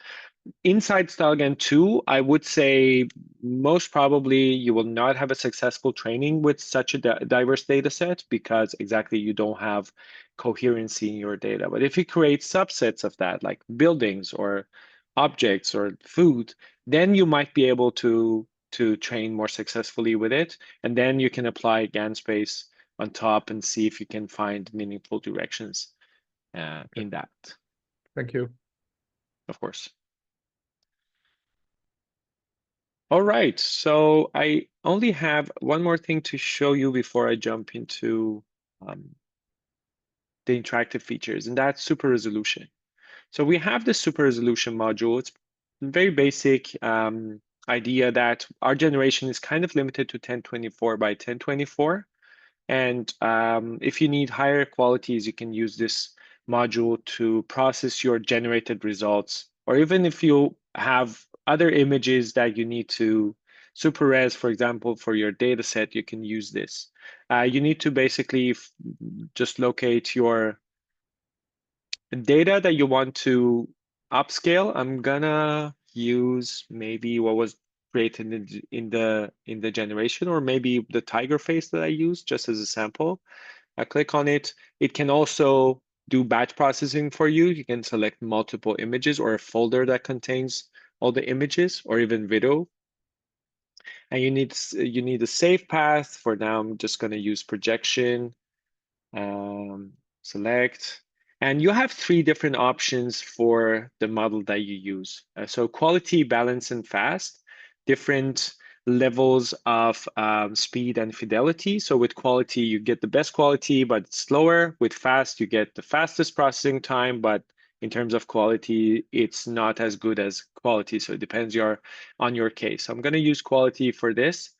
Inside StyleGAN 2, I would say most probably you will not have a successful training with such a diverse data set because exactly you don't have coherency in your data. But if you create subsets of that, like buildings or objects or food, then you might be able to train more successfully with it. And then you can apply GAN space on top and see if you can find meaningful directions in that. Thank you. Of course. All right, so I only have one more thing to show you before I jump into the interactive features, and that's super resolution. So we have the super resolution module. It's very basic idea that our generation is kind of limited to 1024 by 1024. And if you need higher qualities, you can use this module to process your generated results. Or even if you have other images that you need to super res, for example, for your data set, you can use this. You need to basically just locate your data that you want to upscale. I'm gonna use maybe what was created in the generation, or maybe the tiger face that I used just as a sample. I click on it. It can also do batch processing for you. You can select multiple images or a folder that contains all the images, or even video. And you need a save path. For now, I'm just going to use projection. Select. And you have 3 different options for the model that you use. So quality, balance, and fast, different levels of speed and fidelity. So with quality, you get the best quality, but it's slower. With fast, you get the fastest processing time, but in terms of quality, it's not as good as quality. So it depends on your case. So I'm going to use quality for this.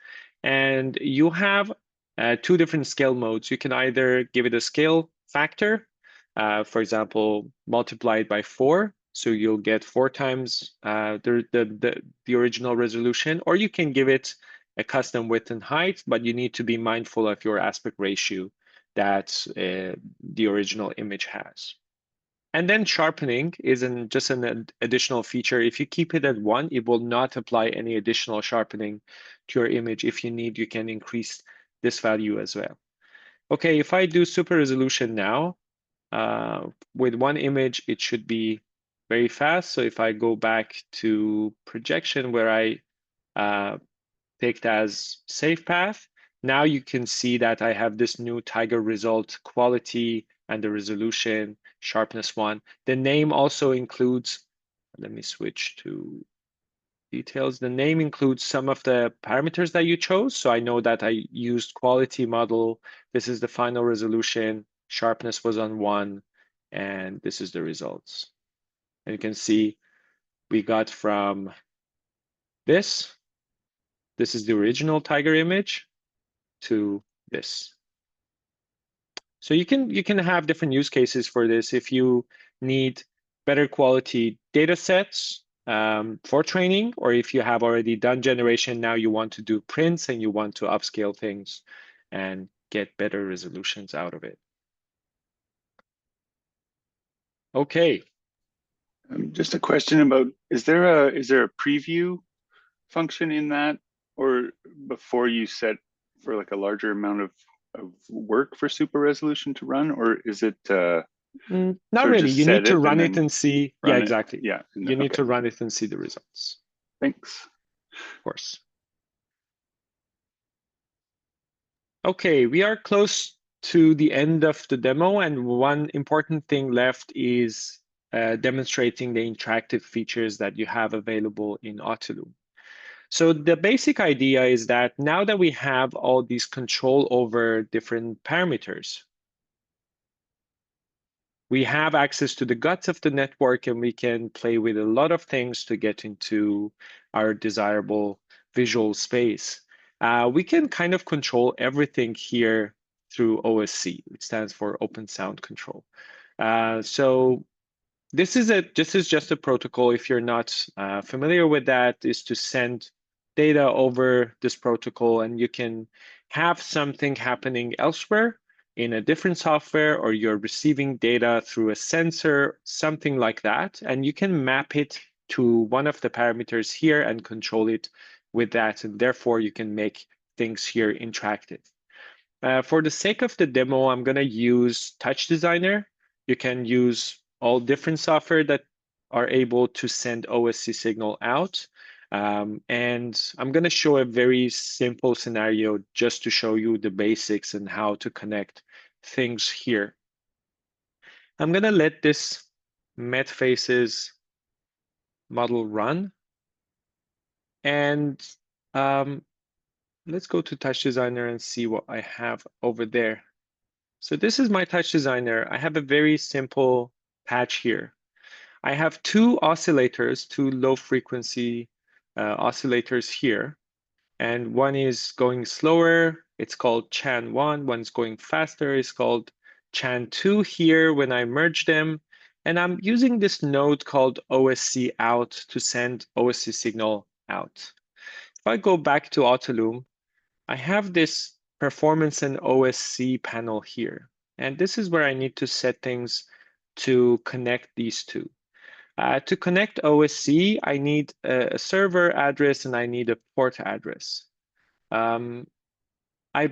And you have 2 different scale modes. You can either give it a scale factor, for example, multiply it by 4, so you'll get 4 times the original resolution, or you can give it a custom width and height, but you need to be mindful of your aspect ratio that the original image has. And then sharpening is just an additional feature. If you keep it at 1, it will not apply any additional sharpening to your image. If you need, you can increase this value as well. Okay, if I do super resolution now, with one image, it should be very fast. So if I go back to projection where I picked as safe path, now you can see that I have this new Tiger result quality and the resolution, sharpness 1. The name also includes, let me switch to details. The name includes some of the parameters that you chose. So I know that I used quality model. This is the final resolution. Sharpness was on 1, and this is the results. And you can see we got from this. This is the original Tiger image to this. So you can have different use cases for this if you need better quality data sets for training, or if you have already done generation, now you want to do prints and you want to upscale things and get better resolutions out of it. Okay. Just a question about, is there a preview function in that, or before you set for like a larger amount of work for super resolution to run, or is it Not sort of really. just You need set to it run and it and see. run Yeah, it? exactly. Yeah. You need Okay. to run it and see the results. Thanks. Of course. Okay, we are close to the end of the demo, and one important thing left is demonstrating the interactive features that you have available in Autolume. So the basic idea is that now that we have all these control over different parameters, we have access to the guts of the network, and we can play with a lot of things to get into our desirable visual space. We can kind of control everything here through OSC, which stands for Open Sound Control. So this is just a protocol. If you're not familiar with that, is to send data over this protocol, and you can have something happening elsewhere in a different software, or you're receiving data through a sensor, something like that, and you can map it to one of the parameters here and control it with that, and therefore you can make things here interactive. For the sake of the demo, I'm going to use Touch Designer. You can use all different software that are able to send OSC signal out. And I'm going to show a very simple scenario just to show you the basics and how to connect things here. I'm going to let this Met Faces model run. And let's go to Touch Designer and see what I have over there. So this is my Touch Designer. I have a very simple patch here. I have two oscillators, two low frequency oscillators here. And one is going slower, it's called Chan 1. One's going faster, it's called Chan 2 here when I merge them. And I'm using this node called OSC out to send OSC signal out. If I go back to Autolume, I have this performance and OSC panel here. And this is where I need to set things to connect these two. To connect OSC, I need a server address and I need a port address. I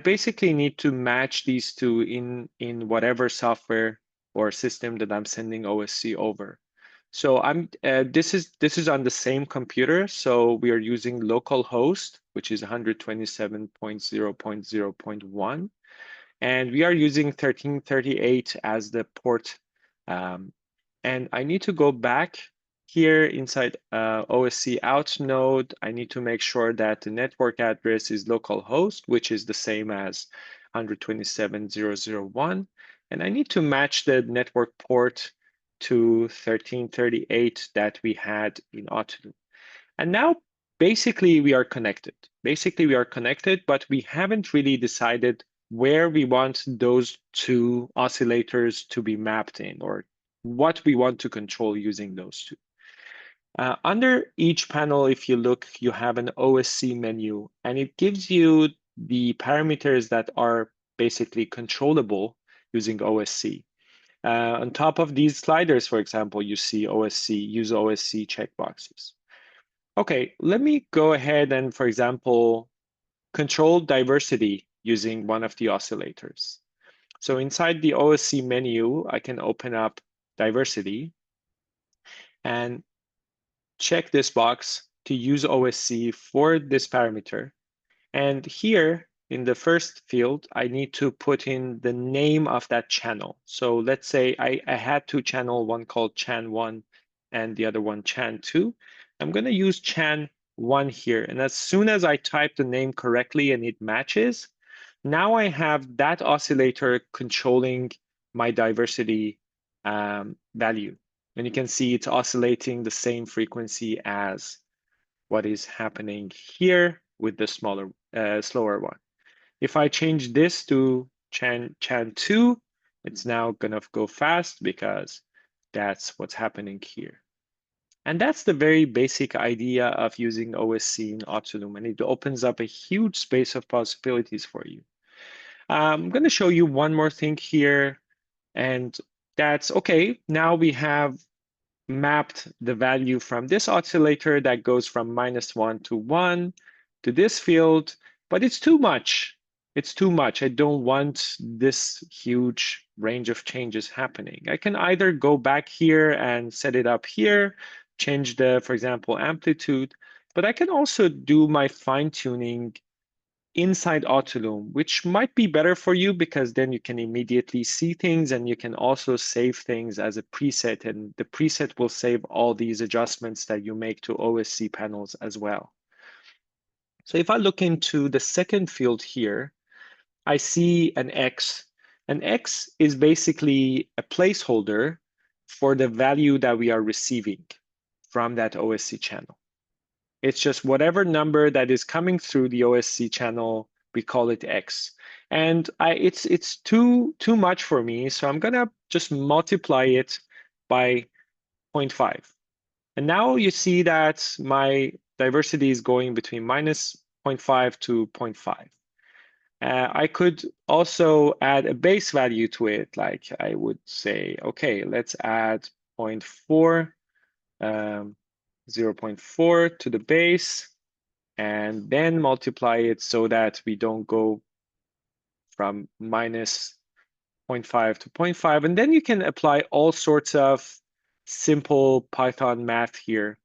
basically need to match these two in whatever software or system that I'm sending OSC over. So this is on the same computer. So we are using localhost, which is 127.0.0.1. And we are using 1338 as the port. And I need to go back here inside OSC out node. I need to make sure that the network address is localhost, which is the same as 127.0.0.1. And I need to match the network port to 1338 that we had in Autolume. And now basically we are connected. Basically we are connected, but we haven't really decided where we want those two oscillators to be mapped in, or what we want to control using those two. Under each panel, if you look, you have an OSC menu, and it gives you the parameters that are basically controllable using OSC. On top of these sliders, for example, you see use OSC checkboxes. Okay, let me go ahead and, for example, control diversity using one of the oscillators. So inside the OSC menu, I can open up diversity. and check this box to use OSC for this parameter. And here in the first field, I need to put in the name of that channel. So let's say I had two channels, one called Chan1 and the other one Chan2. I'm going to use Chan1 here. And as soon as I type the name correctly and it matches, now I have that oscillator controlling my diversity value. And you can see it's oscillating the same frequency as what is happening here with the slower one. If I change this to Chan2, it's now gonna go fast because that's what's happening here. And that's the very basic idea of using OSC in Autolume, and it opens up a huge space of possibilities for you. I'm going to show you one more thing here, and that's okay. Now we have mapped the value from this oscillator that goes from -1 to 1 to this field, but it's too much. It's too much. I don't want this huge range of changes happening. I can either go back here and set it up here, change the, for example, amplitude, but I can also do my fine tuning inside Autolume, which might be better for you because then you can immediately see things and you can also save things as a preset, and the preset will save all these adjustments that you make to OSC panels as well. So if I look into the second field here, I see an X. An X is basically a placeholder for the value that we are receiving from that OSC channel. It's just whatever number that is coming through the OSC channel, we call it X. And it's too much for me, so I'm gonna just multiply it by 0.5. And now you see that my diversity is going between -0.5 to 0.5. I could also add a base value to it, like I would say, okay, let's add 0.4, 0.4 to the base, and then multiply it so that we don't go from -0.5 to 0.5. And then you can apply all sorts of simple Python math here,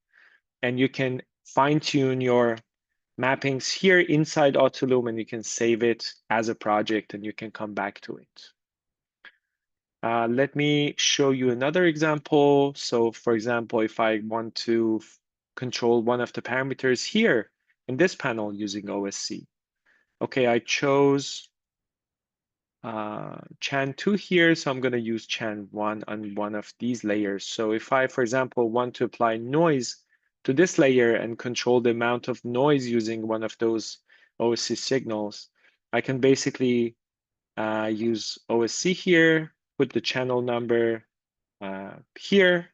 and you can fine tune your mappings here inside Autolume, and you can save it as a project and you can come back to it. Let me show you another example. So for example, if I want to control one of the parameters here in this panel using OSC. Okay, I chose Chan2 here, so I'm going to use Chan1 on one of these layers. So if I, for example, want to apply noise to this layer and control the amount of noise using one of those OSC signals, I can basically use OSC here, put the channel number here,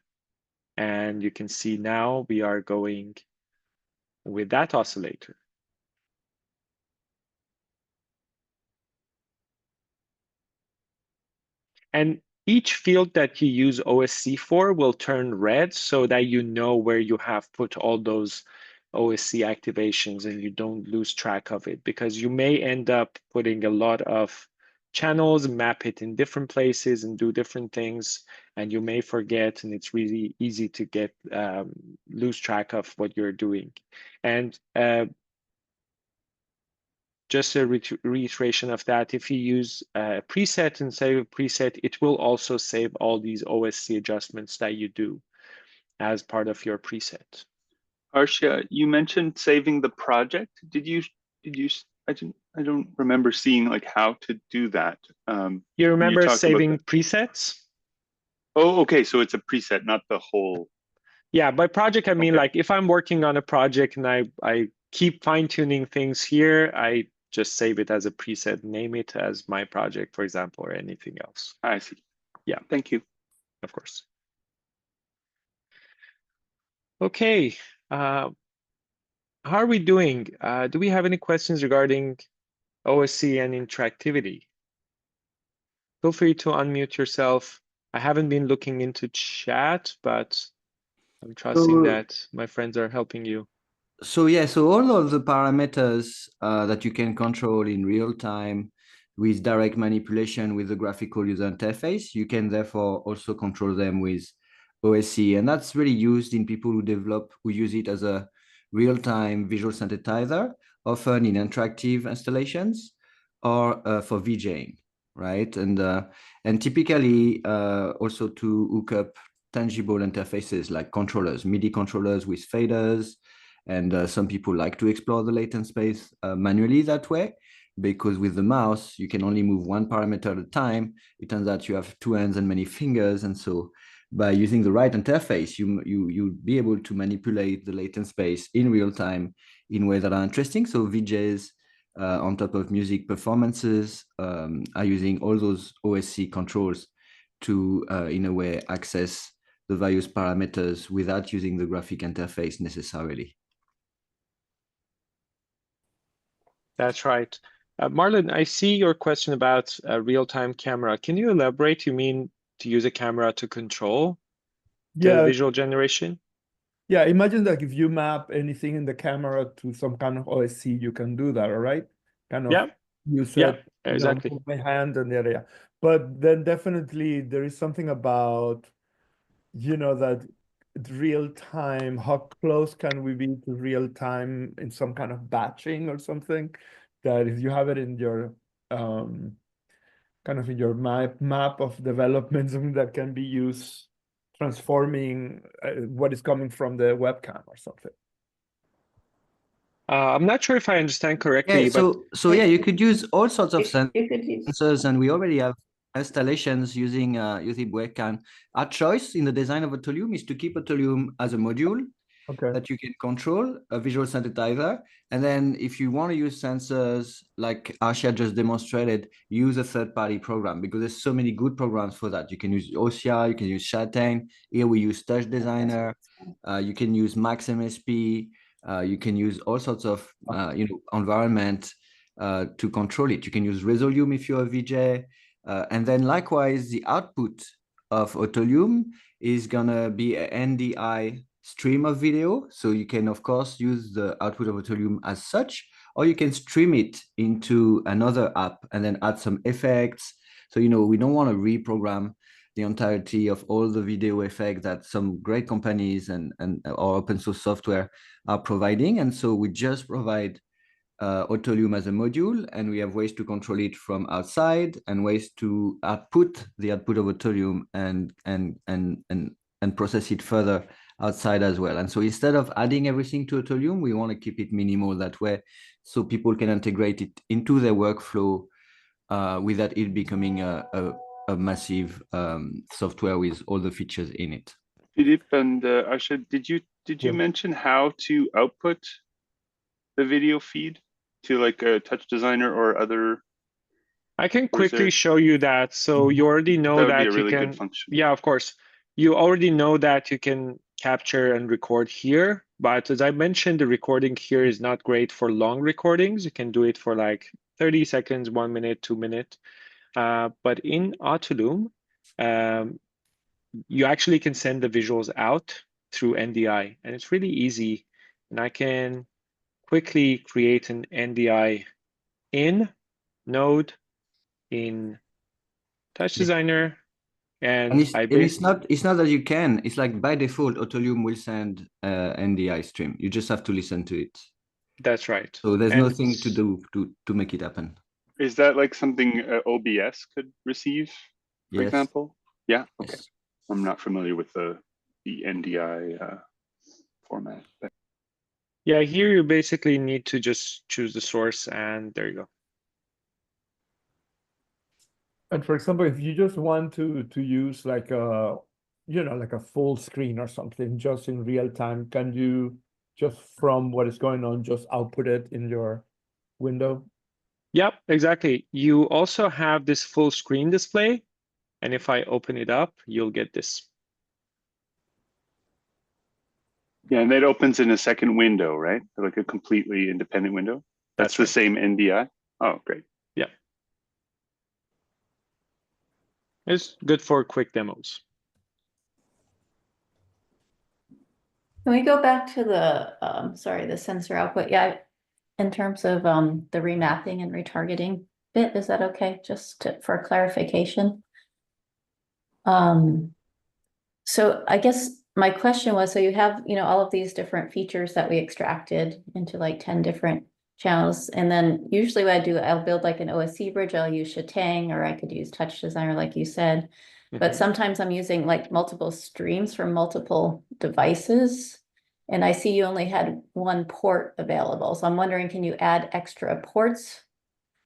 and you can see now we are going with that oscillator. And each field that you use OSC for will turn red so that you know where you have put all those OSC activations and you don't lose track of it, because you may end up putting a lot of channels, map it in different places and do different things, and you may forget, and it's really easy to get lose track of what you're doing. And just a reiteration of that, if you use a preset and save a preset, it will also save all these OSC adjustments that you do as part of your preset. Arshia, you mentioned saving the project. I don't remember seeing like how to do that. You remember saving about presets? Oh, okay. So it's a preset, not the whole. Yeah, by project, I mean, like if I'm working on a project and I keep fine tuning things here, I just save it as a preset, name it as my project, for example, or anything else. I see. Yeah. Thank you. Of course. Okay. How are we doing? Do we have any questions regarding OSC and interactivity? Feel free to unmute yourself. I haven't been looking into chat, but I'm trusting that my friends are helping you. So yeah, so all of the parameters that you can control in real time with direct manipulation with the graphical user interface, you can therefore also control them with OSC, and that's really used in people who use it as a real-time visual synthesizer, often in interactive installations or for VJing, right? And typically also to hook up tangible interfaces like controllers, MIDI controllers with faders, and some people like to explore the latent space manually that way, because with the mouse you can only move one parameter at a time. It turns out you have two hands and many fingers, and so by using the right interface, you'll be able to manipulate the latent space in real time in ways that are interesting. So VJs on top of music performances are using all those OSC controls to, in a way, access the various parameters without using the graphic interface necessarily. That's right. Marlon, I see your question about a real-time camera. Can you elaborate? You mean to use a camera to control the Yeah, visual generation? yeah. Imagine that if you map anything in the camera to some kind of OSC, you can do that, all right? Kind of Yeah, use yeah, it, exactly. put my hand in the area. But then definitely there is something about, that real time, how close can we be to real time in some kind of batching or something, that if you have it in your kind of in your map of development, something that can be used transforming what is coming from the webcam or something. I'm not sure if I understand correctly, Yeah, but so yeah, you could use all sorts of You could use sensors, and we already have installations using webcam. Our choice in the design of Autolume is to keep Autolume as a module Okay. that you can control, a visual synthesizer. And then if you want to use sensors like Arshia just demonstrated, use a third-party program, because there's so many good programs for that. You can use OCR, you can use Chatang. Here we use Touch Designer. You can use Max MSP. You can use all sorts of environment to control it. You can use Resolume if you're a VJ. And then likewise, the output of Autolume is gonna be an NDI stream of video. So you can, of course, use the output of Autolume as such, or you can stream it into another app and then add some effects. So, we don't want to reprogram the entirety of all the video effects that some great companies and or open source software are providing. And so we just provide Autolume as a module, and we have ways to control it from outside and ways to output the output of Autolume and process it further outside as well. And so instead of adding everything to Autolume, we want to keep it minimal that way, so people can integrate it into their workflow without it becoming a massive software with all the features in it. Philippe and Arsha, did you mention how to output the video feed to like a Touch Designer or other? I can quickly show you that. So you already know that would that be a really you can, good function. yeah, of course. You already know that you can capture and record here, but as I mentioned, the recording here is not great for long recordings. You can do it for like 30 seconds, 1 minute, 2 minutes. But in Autolume, you actually can send the visuals out through NDI, and it's really easy. And I can quickly create an NDI in Node, in Touch Designer, and it's not that you can. It's like by default, Autolume will send NDI stream. You just have to listen to it. That's right. So there's nothing to do to make it happen. Is that like something OBS could receive, for example? Yeah. Okay. Yes. I'm not familiar with the NDI format. Yeah, here you basically need to just choose the source, and there you go. And for example, if you just want to use like a like a full screen or something just in real time, can you just from what is going on just output it in your window? Yep, exactly. You also have this full screen display, and if I open it up, you'll get this. Yeah, and that opens in a second window, right? Like a completely independent window. That's the same NDI. Oh, great. Yeah. It's good for quick demos. Can we go back to the the sensor output? Yeah, in terms of the remapping and retargeting bit, is that okay? Just for clarification. So I guess my question was, so you have, all of these different features that we extracted into like 10 different channels. And then usually what I do, I'll build like an OSC bridge, I'll use Shatang, or I could use Touch Designer, like you said. But sometimes I'm using like multiple streams from multiple devices. And I see you only had one port available. So I'm wondering, can you add extra ports?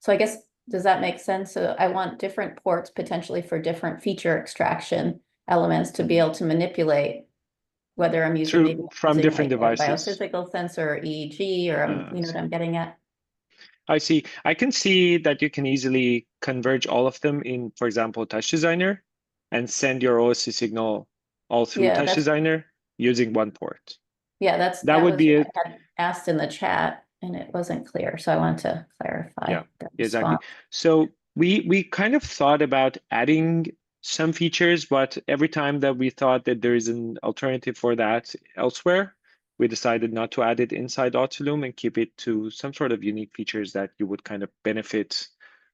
So I guess, does that make sense? So I want different ports potentially for different feature extraction elements to be able to manipulate whether I'm using maybe from different like a devices. biophysical sensor or EEG, or you know what I'm getting at? I see. I can see that you can easily converge all of them in, for example, Touch Designer, and send your OSC signal all through Yeah, Touch Designer using one port. Yeah, That that would was be what it. I had asked in the chat and it wasn't clear. So I wanted to clarify Yeah, that exactly. response. So we kind of thought about adding some features, but every time that we thought that there is an alternative for that elsewhere, we decided not to add it inside Autolume and keep it to some sort of unique features that you would kind of benefit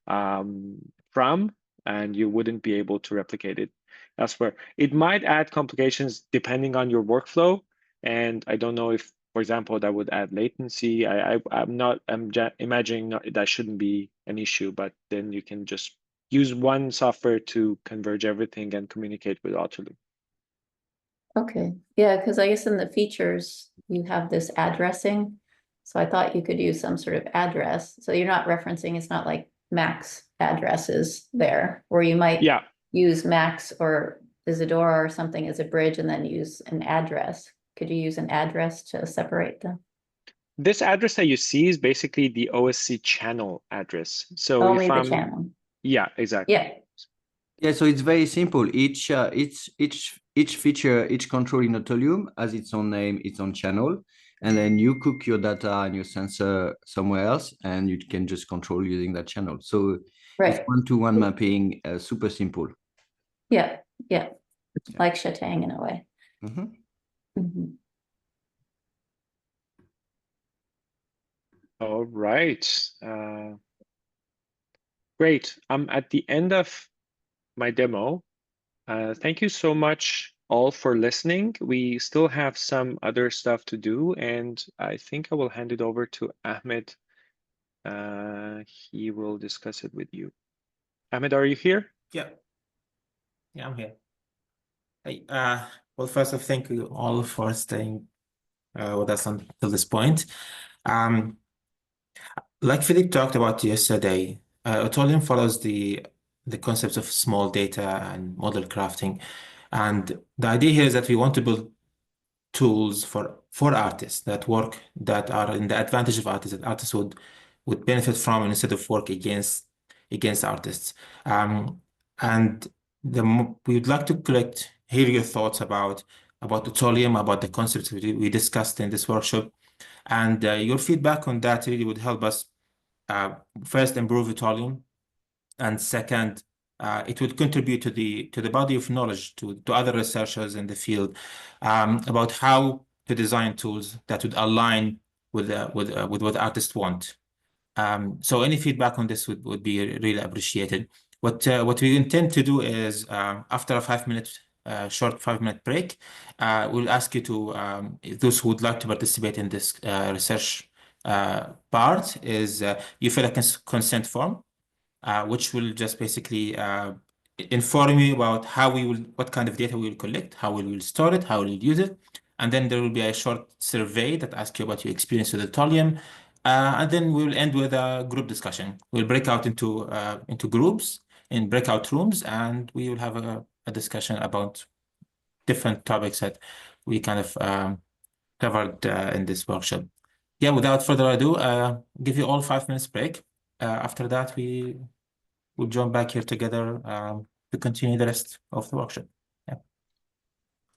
from, and you wouldn't be able to replicate it elsewhere. It might add complications depending on your workflow, and I don't know if, for example, that would add latency. I'm imagining that shouldn't be an issue, but then you can just use one software to converge everything and communicate with Autolume. Okay, yeah, because I guess in the features, you have this addressing. So I thought you could use some sort of address. So you're not referencing, it's not like MAX addresses there, or you might use MAX or Isadora or something as a bridge and then use an address. Could you use an address to separate them? This address that you see is basically the OSC channel address. So Only if the I'm, channel. yeah, exactly. Yeah. Yeah, so it's very simple. Each feature, each control in Autolume has its own name, its own channel, and then you cook your data and your sensor somewhere else, and you can just control using that channel. So it's one-to-one mapping, super simple. Yeah, yeah, like Shatang in a way. All right. Great. I'm at the end of my demo. Thank you so much all for listening. We still have some other stuff to do, and I think I will hand it over to Ahmed. He will discuss it with you. Ahmed, are you here? Yeah, I'm here. Hey, well, first off, thank you all for staying with us until this point. Like Philip talked about yesterday, Autolume follows the concepts of small data and model crafting. And the idea here is that we want to build tools for artists that are in the advantage of artists, that artists would benefit from instead of work against artists. And we would like to hear your thoughts about Autolume, about the concepts we discussed in this workshop. And your feedback on that really would help us first improve Autolume, and second, it would contribute to the body of knowledge to other researchers in the field about how to design tools that would align with what artists want. So any feedback on this would be really appreciated. What we intend to do is after a short 5-minute break, we'll ask you to those who would like to participate in this research part is you fill a consent form, which will just basically inform you about what kind of data we will collect, how we will store it, how we will use it. And then there will be a short survey that asks you about your experience with Autolume. And then we will end with a group discussion. We'll break out into groups in breakout rooms, and we will have a discussion about different topics that we kind of covered in this workshop. Yeah, without further ado, give you all 5 minutes break. After that, we'll join back here together to continue the rest of the workshop. Yeah.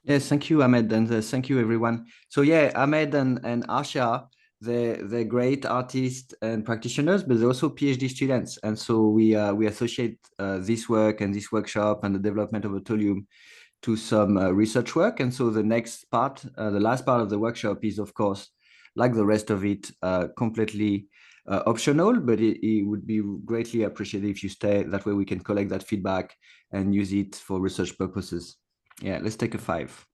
Yes, thank you, Ahmed, and thank you, everyone. So yeah, Ahmed and Asha, they're great artists and practitioners, but they're also PhD students. And so we associate this work and this workshop and the development of Autolume to some research work. And so the next part, the last part of the workshop is, of course, like the rest of it, completely optional, but it would be greatly appreciated if you stay. That way we can collect that feedback and use it for research purposes. Yeah, let's take a 5.